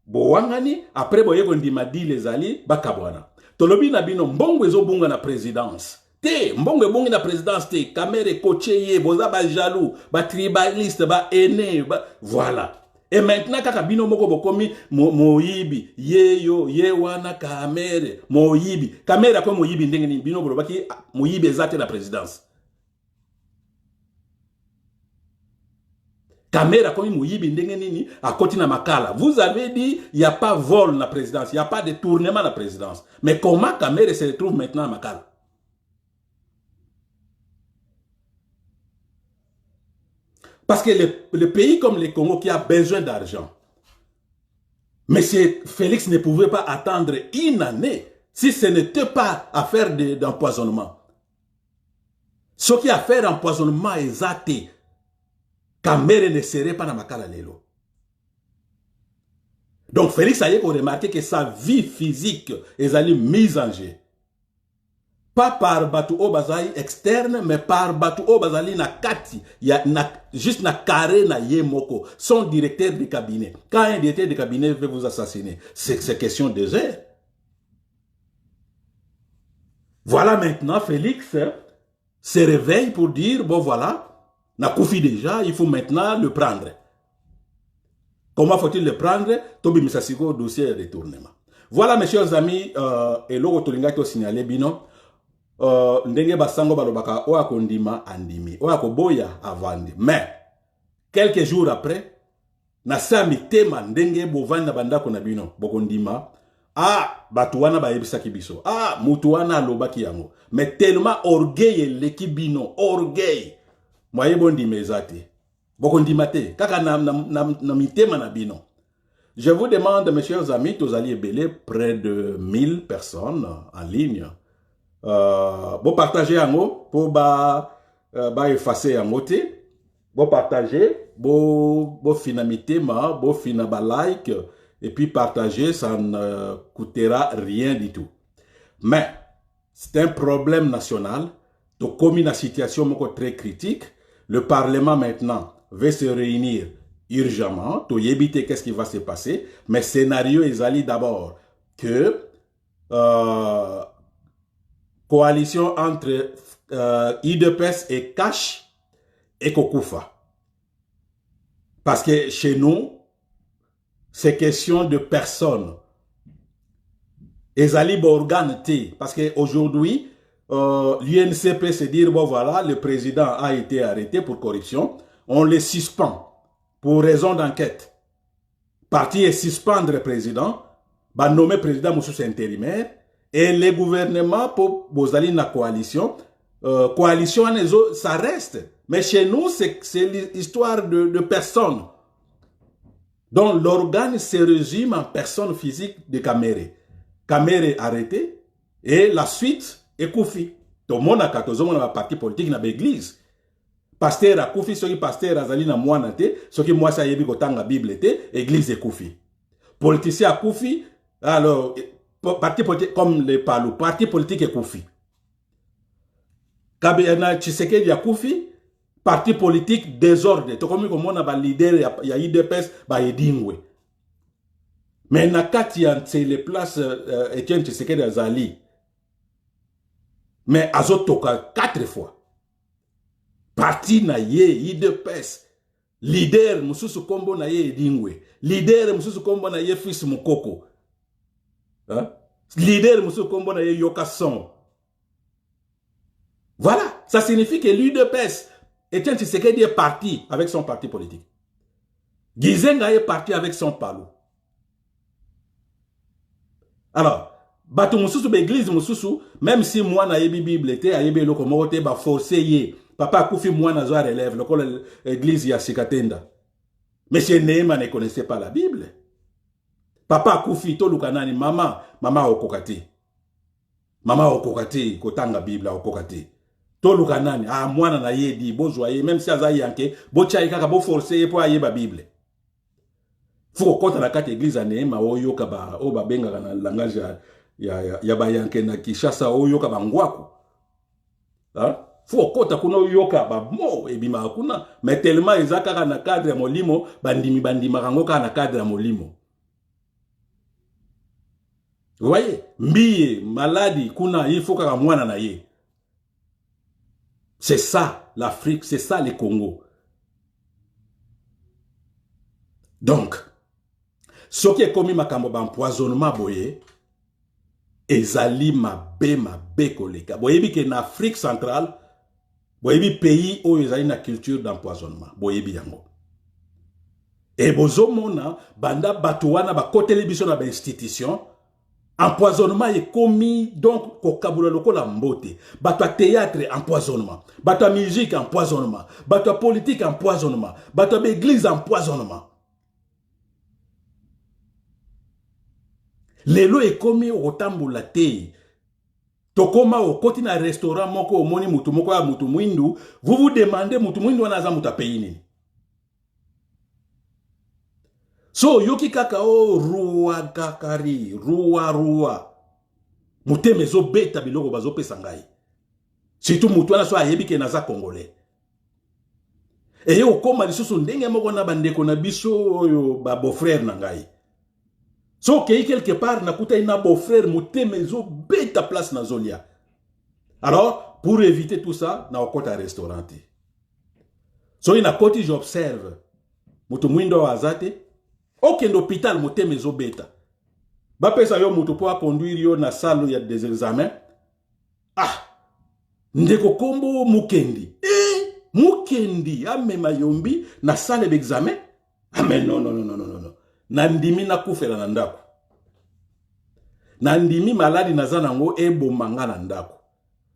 boangani, après boyego ndima dit les alliés, bakabwana. To lobby na bino mbongo ezo bunga na présidence. Te, mbongo bunga na présidence te, kamere kocheye, boza ba jaloux, ba tribaliste, ba aîné, voilà. Et maintenant, kaka bino moko bokomi moyibi, yeyo, yewana kamere, moyibi. Kamere kwa moyibi ndenge bino bolobaki moyibi ezate la présidence. Kamera comme Mouyibi Ndengenini à côté de Makala. Vous avez dit il n'y a pas vol dans la présidence, il n'y a pas de tournement dans la présidence. Mais comment Kamera se retrouve maintenant à Makala? Parce que le pays comme le Congo qui a besoin d'argent, Monsieur Félix ne pouvait pas attendre une année si ce n'était pas affaire d'empoisonnement. Ce qui a fait d'empoisonnement exact, Kamere ne serait pas dans Makala Lelo. Donc Félix a remarqué que sa vie physique est allée mise en jeu. Pas par Batu Obazali externe, mais par Batu Obazali na kati, juste na carré na yemoko, son directeur de cabinet. Quand un directeur de cabinet veut vous assassiner, c'est question de heures. Voilà maintenant, Félix se réveille pour dire, bon voilà, na koufi déjà, il faut maintenant le prendre. Comment faut-il le prendre? Tobi Misasiko, dossier de retournement. Voilà, mes chers amis, et l'autre tolinga qui signalé bino, ndenge basango balobaka oya kondima andimi oya koboya avandi, mais quelques jours après na sami tema ndenge bovanda bandako na bino bokondima batu wana bayebisaki biso mutu wana alobaki yango, mais tellement orgueil leki bino orgueil moye bondima ezate bokondima te kaka na mitema na bino. Je vous demande, mes chers amis, tozali ebele près de 1000 personnes en ligne. Bon partager yango pour ba effacer yango te, bon partager, bon finamité ma, bon fina ba like et puis partager, ça ne coûtera rien du tout. Mais c'est un problème national. Donc comme une situation très critique, le Parlement maintenant veut se réunir urgemment, to éviter qu'est-ce qui va se passer, mais scénario est allé d'abord que coalition entre IDPS et Cash et Kokufa. Parce que chez nous, c'est question de personnes. Ezali Borgan T. Parce qu'aujourd'hui, l'UNCP se dit, bon voilà, le président a été arrêté pour corruption. On le suspend pour raison d'enquête. Parti est suspendre le président, va nommer président Moussous intérimaire. Et les gouvernements pour Bozali na coalition, coalition ça reste. Mais chez nous, c'est l'histoire de personnes. Donc l'organe se résume en personne physique de Kamere. Kamere arrêté et la suite est Koufi. Tout le monde a 14 ans dans parti politique dans l'église. Pasteur a Koufi, ceux qui pasteur a Zali na moine te, ceux qui moi ça yebi kotanga Bible te, église est Koufi. Politicien a Koufi, alors parti politique comme les Palou, parti politique est Koufi. Kabena Tshisekedi a Koufi, parti politique désordre. To comme on a leader ya IDPS ba yedingwe. Mais nakati c'est les places Etienne Tshisekedi azali. Mais azotoka 4 fois. Parti na ye IDPS. Leader mususu kombo na ye yedingwe. Leader mususu kombo na ye fils Mukoko. Hein? Leader mususu kombo na ye Yokason. Voilà, ça signifie que l'UDPS Etienne Tshisekedi est parti avec son parti politique. Gizenga est parti avec son palou. Alors, Batu Moussoussou, l'église Moussoussou, même si moi na yebi Bible était, a yebi loko mote ba forcé ye. Papa Koufi moi na zoa relève, l'église ya Sikatenda. Monsieur Nehema ne connaissait pas la Bible. Papa Koufi to lukanani mama okokati. Mama okokati kotanga Bible okokati. Tolu kanani mwana na ye di bozoye même si azayi yanke bochayi kaka bo forcer po ayeba Bible. Faut kota na kati église Nehema oyo kaba o babenga na langage ya bayanke na Kishasa oyo kaba ngwaku. Hein? Faut kota kuna oyo kaba mo ebima kuna mais tellement ezaka na cadre ya molimo bandima rango na cadre ya molimo. Vous voyez, mbiye maladie kuna il faut kaka mwana na ye. C'est ça l'Afrique, c'est ça le Congo. Donc, ce qui est commis makambo empoisonnement boye, ezali mabe koleka. Boyebi que en Afrique centrale, boyebi pays où ezali na culture d'empoisonnement. Boyebi yango. Et bozomona banda batuana ba koteli biso na ba institution. Empoisonnement est commis donc au kabula loko la mbote. Bato théâtre empoisonnement, bato musique empoisonnement, bato politique empoisonnement, bato église empoisonnement. Lelo ekomi otambula te. Tokoma okoti na restaurant moko omoni mutu moko ya mutu mwindu, vous vous demandez mutu mwindu wana aza mutu apeyi nini. So yoki kaka o rua kakari, rua. Muteme zo beta biloko bazo pesa ngai. Surtout mutu wana so ayebi ke naza congolais. Eye okoma lisusu ndenge moko na bandeko na biso oyo ba beau-frère na ngai. So kei quelque part nakuta ina beau-frère muteme zo beta place na zolia. Alors, pour éviter tout ça, na okota restaurant. So ina koti j'observe. Mutu mwindo azate. Aucun hôpital muteme zo beta. Ba pesa yo mutu po a conduire yo na salle ya des examens. Ah! Ndeko kombo mukendi. Mukendi amema yombi na salle d'examen. Ah mais non. Nandimi na kufela na ndako. Nandimi maladi na zanango ebomanga na ndako.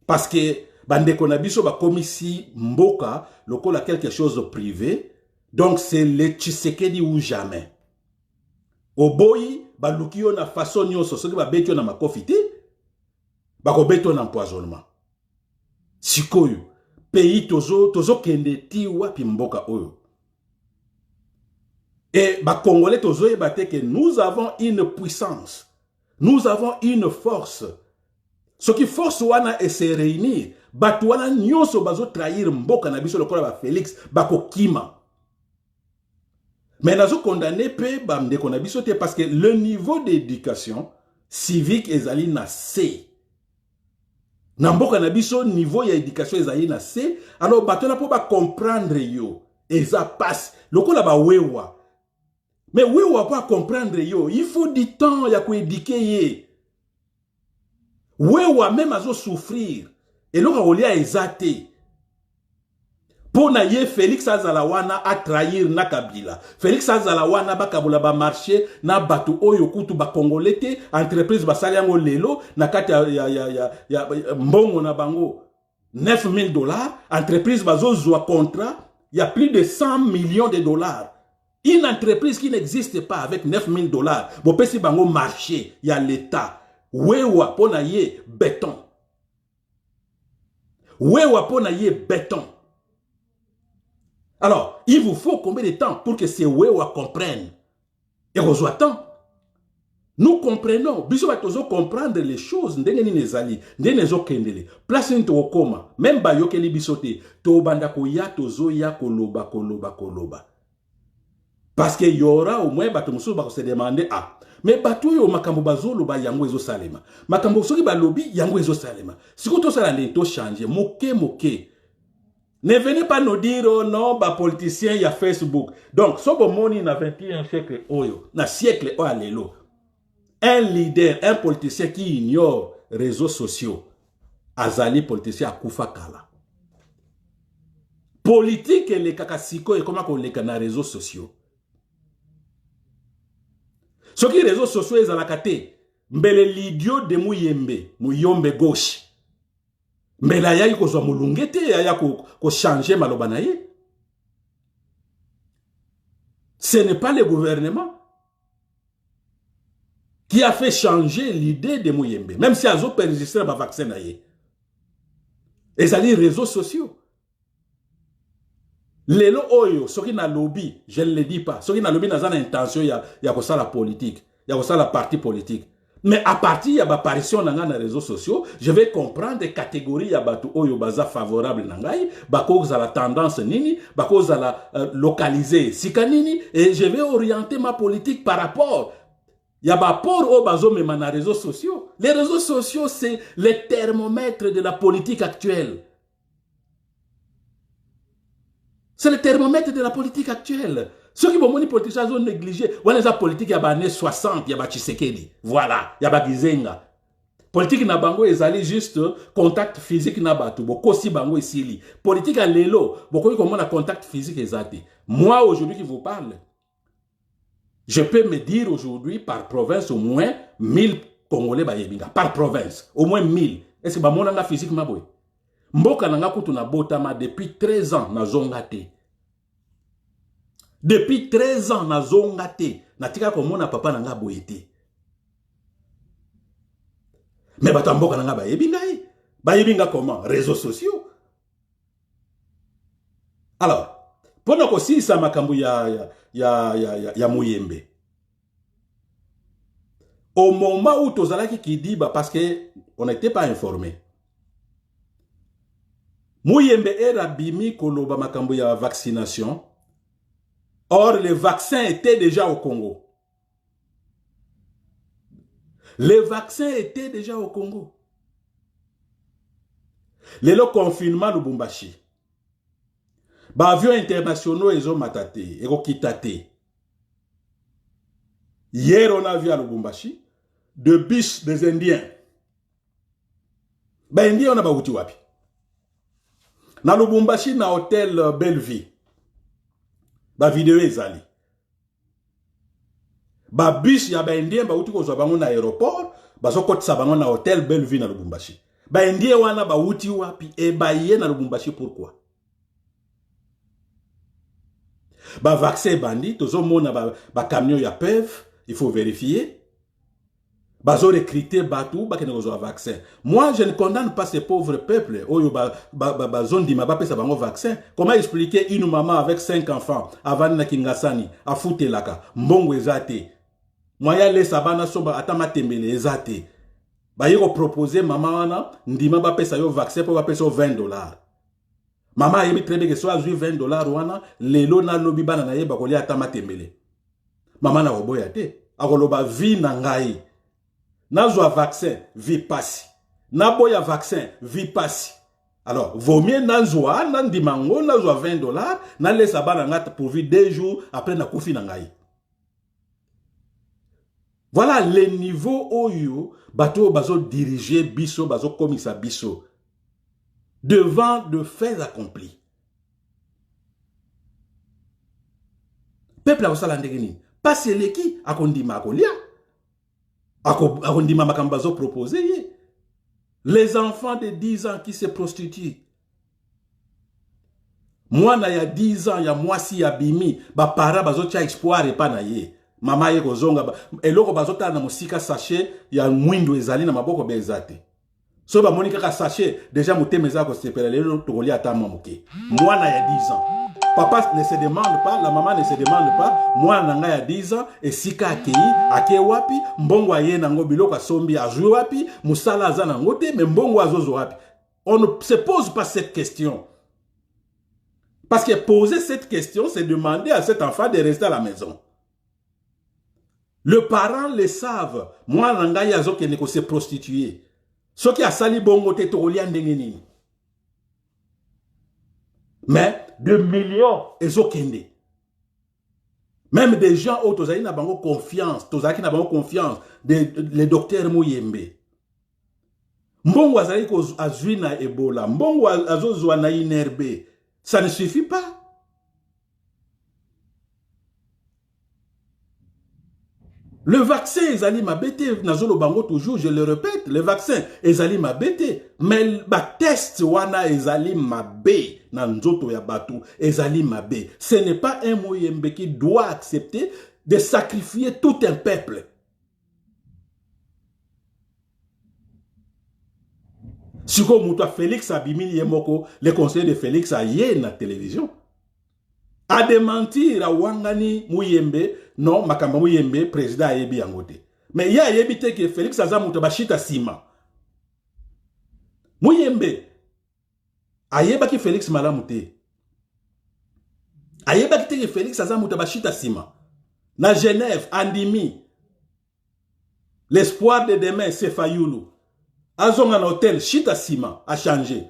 Parce que bandeko na biso ba komisi mboka lokola quelque chose privé. Donc c'est le Tshisekedi ou jamais. Oboyi baluki yo na façon nyonso soki babeti yo na makofi te bako beto na empoisonnement. Sikoyo pays tozo kende ti wapi mboka oyo. Et ba Congolais tozo ebate que nous avons une puissance. Nous avons une force. Ce qui force wana et se réunir. Batu wana nyonso bazo trahir mboka na biso lokola ba Félix bako kima. Mais nazo condamné pe ba mdeko na biso te parce que le niveau d'éducation civique ezali na C. Na mboka na biso niveau ya éducation ezali na C. Alors bato na po ba comprendre yo. Eza passe. Lokola ba wewa. Mais wewa pas comprendre yo. Il faut du temps ya ko éduquer ye. Wewa même azo souffrir. Et loka olia ezate. Pona ye Félix Azalawana a trahir na Kabila. Félix Azalawana bakabula ba marché na batu oyo kutu ba Congolais te entreprise basali yango lelo na kati ya mbongo na bango $9,000 entreprise bazo zwa contrat il y a plus de 100 millions de dollars. Une entreprise qui n'existe pas avec $9,000. Bo pesi bango marché ya l'état. Wewa pona ye béton. Wewa pona ye béton. Alors, il vous faut combien de temps pour que ces wewa comprennent? Et reçoit temps. Nous comprenons. Biso batozo comprendre les choses. Ndenge ni nezali. Ndenge nezo kendele. Place ni to koma. Même ba yokeli bisote. To banda ko ya tozo ya koloba. Parce que y aura au moins bato musu ba se demander ah. Mais bato yo makambo bazolo ba yango ezo salema. Makambo soki ba lobby yango ezo salema. Siko to sala le to changer. Moke. Ne venez pas nous dire, oh non, bah, politicien, il y a Facebook. Donc, ce bon monde, na 21e siècle, na siècle, allélo. Un leader, un politicien qui ignore les réseaux sociaux, azali politicien à Koufa Kala. Politique, les kakasiko, et comment on les canne réseaux sociaux. Ce qui réseaux sociaux, ils ont la kate, mbele l'idiot de Mouyombe gauche. Mais là, il y a ko mulungete, il y a ko changer maloba na ye. Ce n'est pas le gouvernement qui a fait changer l'idée de Mouyembe. Même si ils ont enregistré le vaccin na ye. Et ça les réseaux sociaux. Lelo oyo, ce qui n'a lobby, je ne le dis pas. Ce qui n'a lobby n'a pas intention, il y a ça la politique, il y a ça la partie politique. Mais à partir de l'apparition dans les réseaux sociaux, je vais comprendre des catégories ya batu oyo baza favorable nangai, bako za la tendance nini, bako za la localiser sika nini, et je vais orienter ma politique par rapport. Ya rapport au bazo même dans les réseaux sociaux. Les réseaux sociaux, c'est le thermomètre de la politique actuelle. C'est le thermomètre de la politique actuelle. Ceux qui vont politiciens ont négligé. Voilà les politiques, il y a années 60, il y a Tshisekedi. Voilà, il y a Gizenga. Politique na bango ezali juste contact physique na batu. Boko si bango isili. Politique à l'élo. Boko yi comment na contact physique ezati. Moi aujourd'hui qui vous parle, je peux me dire aujourd'hui par province au moins 1000 Congolais bayebinga. Par province, au moins 1000. Est-ce que ba monanga physique maboy? Mboka nanga kutu na botama depuis 13 ans na zongate. Depuis 13 ans, na zongate. Na tika komona papa nanga boyete. Mais batamboka nanga ba yebinga comment? Réseaux sociaux. Alors, pendant que si ça makambu ya Muyembe. Au moment où Tozalaki qui dit, bah, parce que on n'était pas informé. Muyembe era bimi koloba makambu ya vaccination. Or, les vaccins étaient déjà au Congo. Les vaccins étaient déjà au Congo. Le confinement de Lubumbashi. Ba avions internationaux ils ont matate, ils ont quitté. Hier on a vu à Lubumbashi de bus des Indiens. Ba Indiens on a ba uti wapi. Na Lubumbashi na hôtel Bellevue. Ba vidéo ezali. Ba bus ya ba Indiens ba uti ko zo bango na aéroport, ba zo kotisa bango na hôtel Bellevue na Lubumbashi. Ba Indiens wana ba uti wapi e ba ye na Lubumbashi pourquoi? Ba vaccin bandit, tozo mona ba camion ya PEV, il faut vérifier. Bazo recruter batou, ba kenegozo vaccin. Moi, je ne condamne pas ces pauvres peuples. Oyo ba zone di ma ba pesa bango vaccin. Comment expliquer une maman avec 5 enfants, avant na kingasani, a futelaka, mbongo ezate. Moi ya lesa bana somba atama tembele ezate. Ba yiko proposer maman wana, ndima ba pesa yo vaccin pour ba pesa $20. Maman a très bien que soit $20 wana, lelo na lobi bana na yeba kolia atama tembele. Maman na oboya te, akoloba vi na ngai. Na zo vaccin, vi pasi. Na boya vaccin, vi pasi. Alors, vaut mieux na zo na ndimango na zo $20, na lesa bana ngata pour vivre 2 jours après na kufi na ngai. Voilà les niveaux oyo bato bazo diriger biso, bazo komisa biso. Devant de faits accomplis. Peuple a osala ndenge nini? Pas seleki akondima akolia. Akondima makambazo proposé. Les enfants de 10 ans qui se prostituent. Moi na ya 10 ans ya mwasi ya bimi ba para bazo tia espoir epa na ye. Mama ye kozonga eloko bazo ta na musika sachet ya mwindo ezali na maboko bezate. So ba monika ka sachet déjà mutemeza ko sepela lelo tokoli ata moke. Mwana ya 10 ans. Papa ne se demande pas, la maman ne se demande pas, mwana nanga ya 10 ans et sika akei, ake wapi, mbongo aye nango biloko asombi azui wapi, musala aza nango te, mais mbongo azozo wapi. On ne se pose pas cette question. Parce que poser cette question, c'est demander à cet enfant de rester à la maison. Le parent le savent, mwana nanga ya zo kene ko se prostituer. Ce qui a sali bongo te tolian dengeni. Mais de millions ezokende. Même des gens où tozali na bango confiance, tozali na bango confiance, les docteurs Muyembe. Mbongo azali ko azui na Ebola, mbongo azozwa na INRB. Ça ne suffit pas. Le vaccin ezali mabete, nazolo bango toujours, je le répète, le vaccin ezali mabete, mais ba test wana ezali mabe na nzoto ya batu, ezali mabe. Ce n'est pas un Muyembe qui doit accepter de sacrifier tout un peuple. Siko muta Félix Abimini Yemoko, le conseiller de Félix a yé na télévision. A démentir à Wangani Muyembe, non, Makamba Muyembe, président Ayebi Angote. Mais il y a Ayebi que Félix Azamuta Bachita Sima. Muyembe, Ayeba ki Félix Malamute. Ayeba ki te Félix Azamuta Bachita Sima. Na Genève, Andimi. L'espoir de demain, c'est Fayoulou. Azonga na hôtel, Chita Sima, a changé.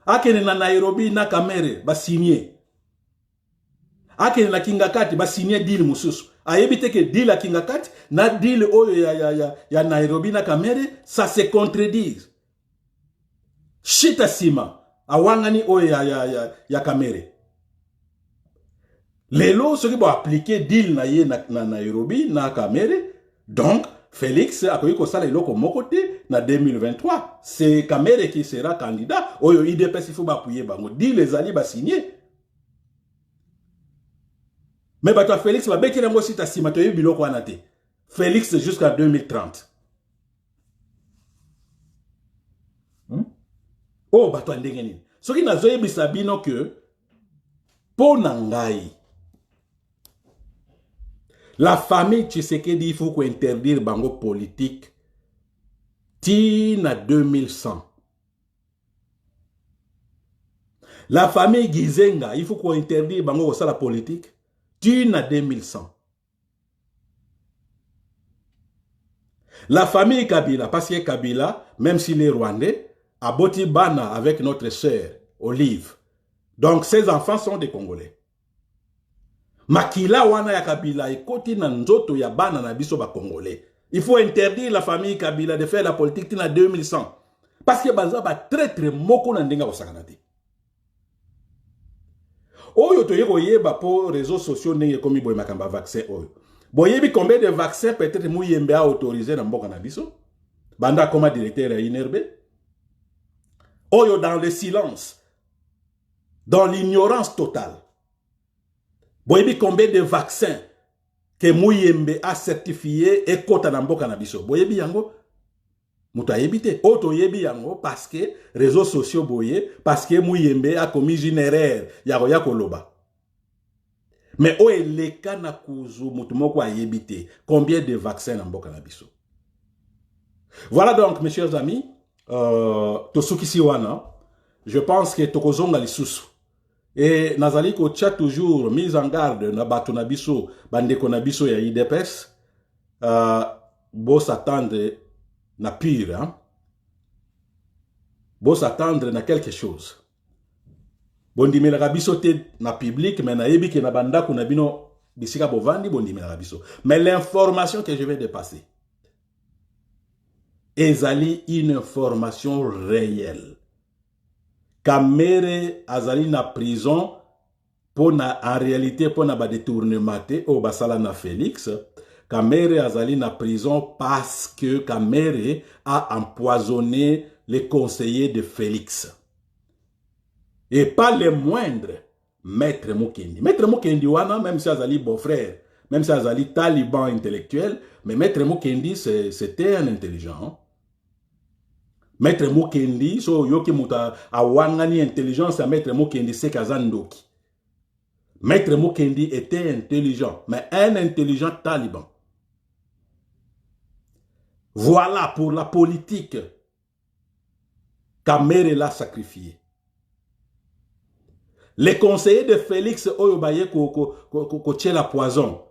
Akene na Nairobi na Kamere ba signé. Akene na Kingakati ba signé deal mususu. Ayebite ke deal a Kingakati na deal oyo ya Nairobi na Kamere ça se contredit. Shita sima awangani oyo ya Kamere. Lelo ce qui va appliquer deal na ye na Nairobi na Kamere. Donc Félix a koyi kosala iloko mokote na 2023. C'est Kamere qui sera candidat. Oyo IDPS il faut appuyer bango. Dit les alliés ba signer. Mais bato Félix va beki nango sita sima to biloko anate. Félix jusqu'à 2030. Oh, bato ndenge nini. Soki nazoyebisa bino que po nangai la famille Tshisekedi il faut interdire bango politique tina 2100. La famille Gizenga il faut interdire bango la politique tina 2100. La famille Kabila, parce que Kabila, même s'il est rwandais, a boti bana avec notre sœur Olive. Donc ses enfants sont des Congolais. Makila wana ya Kabila ekoti na nzoto ya bana na biso ba Congolais. Il faut interdire la famille Kabila de faire la politique tina 2100. Parce que baza ba traître moko na ndenga osakana te. Oyo toyeko yeba po réseaux sociaux ndenge komi boy makamba vaccin oyo. Boyebi combien de vaccins peut-être Mouyembe a autorisé dans Mboka na biso? Banda comme directeur à INRB. Oyo dans le silence, dans l'ignorance totale. Boyebi combien de vaccins que Mouyembe a certifié et kota na Mboka na biso? Boyebi yango? Muta yebite. Oto yebi yango parce que réseaux sociaux boye, parce que Mouyembe a commis une erreur. Ya koloba. Mais où est le cas na kuzu mutumoko a yebite? Combien de vaccins na Mboka na biso? Voilà donc, mes chers amis, Tosukisi wana, je pense que Tokozonga lisusu. Et nazali ko tcha toujours mise en garde na batu na biso, bandeko na biso ya IDPS, bo s'attendre na pire, hein? Bo s'attendre na quelque chose. Bondimela biso te na public, mais na yebi ke na bandako na bino bisika bovandi bondimela biso. Mais l'information que je vais dépasser, ezali une information réelle. Kamere azali na prison pour na en réalité pour na ba détournement au basala na Félix. Kamere azali na prison parce que Kamere a empoisonné les conseillers de Félix. Et pas les moindres, Maître Mukendi. Maître Mukendi wana, même si azali beau-frère, même si azali taliban intellectuel, mais Maître Mukendi c'était un intelligent. Hein? Maître Mukendi, so yoki muta awangani intelligence à Maître Mukendi, c'est Kazandoki. Maître Mukendi était intelligent, mais un intelligent taliban. Voilà pour la politique Kamere l'a sacrifié. Les conseillers de Félix Oyobaye ko la poison.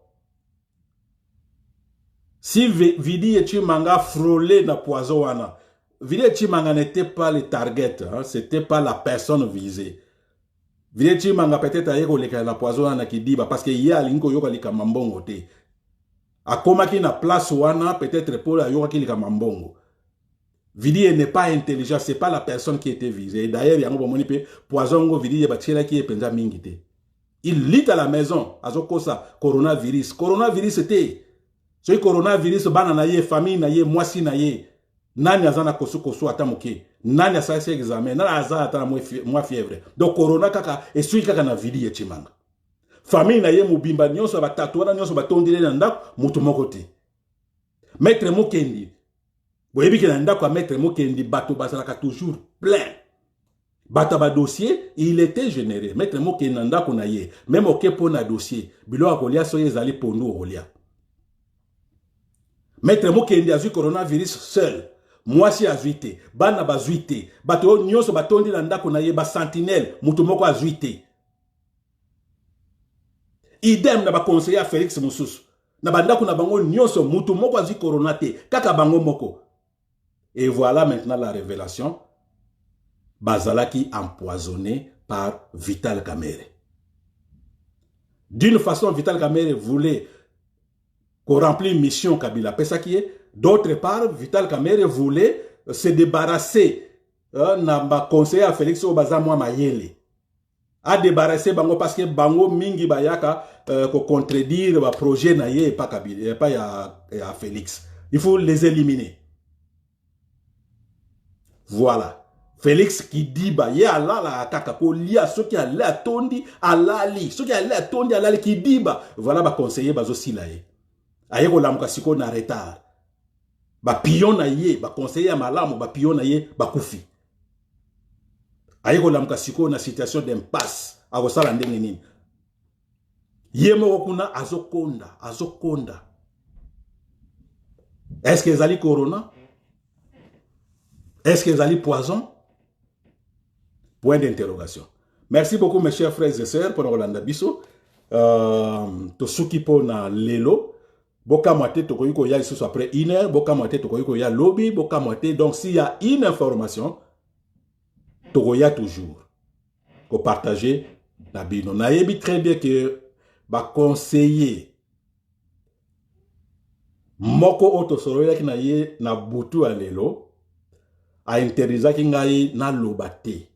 Si Vidi et Chimanga frôlaient la poison, Vidi et Chimanga n'était pas le target, hein, c'était pas la personne visée. Vidi et Chimanga peut-être aïe la poison qui dit parce que y a l'inko yoka lika mambongo te. A koma ki na place wana peut-être pour la yoka ki lika mambongo. Vidi n'est pas intelligent, c'est pas la personne qui était visée. D'ailleurs, il y a un moment où poison Vidi qui est penza mingite. Il lit à la maison, azoko sa coronavirus. Coronavirus c'était ce coronavirus banana ye famille na ye mwasi na ye. Nani azana kosu kosu atamuke. Nani asa ese examen, nani azana ata moi fièvre. Donc corona kaka esui kaka na Vidi ye chimanga. Famille na ye mubimba nyonso ba tatouana nyonso ba tondile na ndako mutu moko te. Maître Mukendi boyebi ke na ndako a Maître Mukendi bato basalaka toujours plein. Bato ba dossier, il était généré. Maître Mukendi na ndako na ye, même oké po na dossier, bilo akolia so ezali pondu olia. Maître Mukendi a vu coronavirus seul. Moi si azuité, bana bazuité, bato nyonso batondi na ndako na ye ba sentinelle, mutu moko azuité. Idem na ba conseiller Félix Mususu. Na bandako na bango nyonso mutu moko azu corona te, kaka bango moko. Et voilà maintenant la révélation. Bazalaki empoisonné par Vital Kamerhe. D'une façon, Vital Kamerhe voulait qu'on remplisse une mission Kabila Pesaki. D'autre part, Vital Kamerhe voulait se débarrasser na conseiller à Félix Obaza Mwa Mayele. A débarrasser bango parce que bango mingi bayaka ko contredire ba projet na ye pas Kabila pas ya Félix. Il faut les éliminer. Voilà. Félix qui dit bah ye ala la kaka ko lia ceux qui allaient à tondi alali ceux qui allaient à tondi alali qui dit bah voilà ba conseiller bazo silaye. Aye ko lamuka siko na retard. Ba pion na ye ba conseiller malamu ba pion na ye ba kufi. aye kolamuka siko na situation d'impasse akosala ndenge nini ye moko kuna azokonda est-ce que ezali corona, est-ce que ezali poison? Point d'interrogation. Merci beaucoup mes chers frères et sœurs pour Rolanda Bisso. Tosuki po na lelo. Boka moite tokoyiko ya ici après 1 heure. Boka moite tokoyiko ya lobby. Boka moite. Donc s'il y a une information, tokoya toujours. Ko partager na bino. Na yebi très bien que ba conseiller moko otosoro ki na ye na butu a lelo a interizaki ngai na lobate.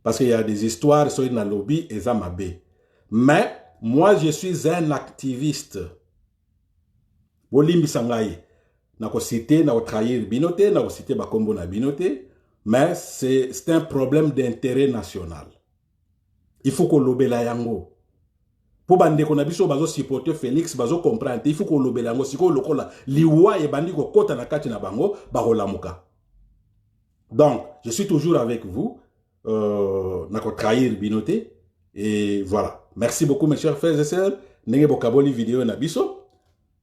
Parce qu'il y a des histoires sur une lobby et ça m'a bé. Mais moi, je suis un activiste. Bolimbi sangai. Nako cité, nako trahir binote, nako cité bakombo na binote. Mais c'est un problème d'intérêt national. Il faut qu'on lobe la yango. Pour bande qu'on a biso bazo supporter Félix, bazo comprendre. Il faut qu'on lobe la yango. Siko lokola liwa e bandi ko kota na kati na bango, baro lamuka. Donc, je suis toujours avec vous. Nako trahir binote. Et voilà. Merci beaucoup mes chers frères et sœurs. Nenge bokaboli vidéo na biso.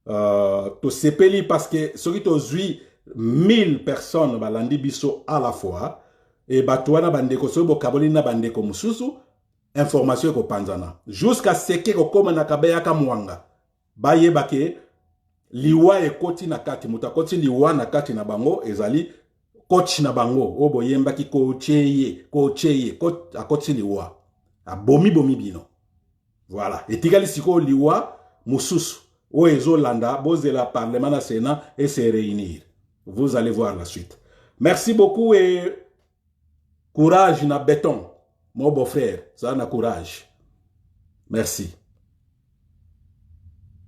To sepeli parce que ce qui to zui 1000 personnes balandi biso à la fois. Et batouana bandeko so bokaboli na bandeko mususu. Information ko panzana. Jusqu'à ce que ko koma na kabeya ka mwanga. Baye bake liwa e koti na kati. Muta koti liwa na kati na bango ezali coach na bango obo yemba ki coacheye akoti liwa a bomi bino voilà etikali siko liwa mususu o ezolanda bozela parlement na Sénat et se réunir. Vous allez voir la suite. Merci beaucoup et courage na béton mon beau frère, ça na courage. Merci.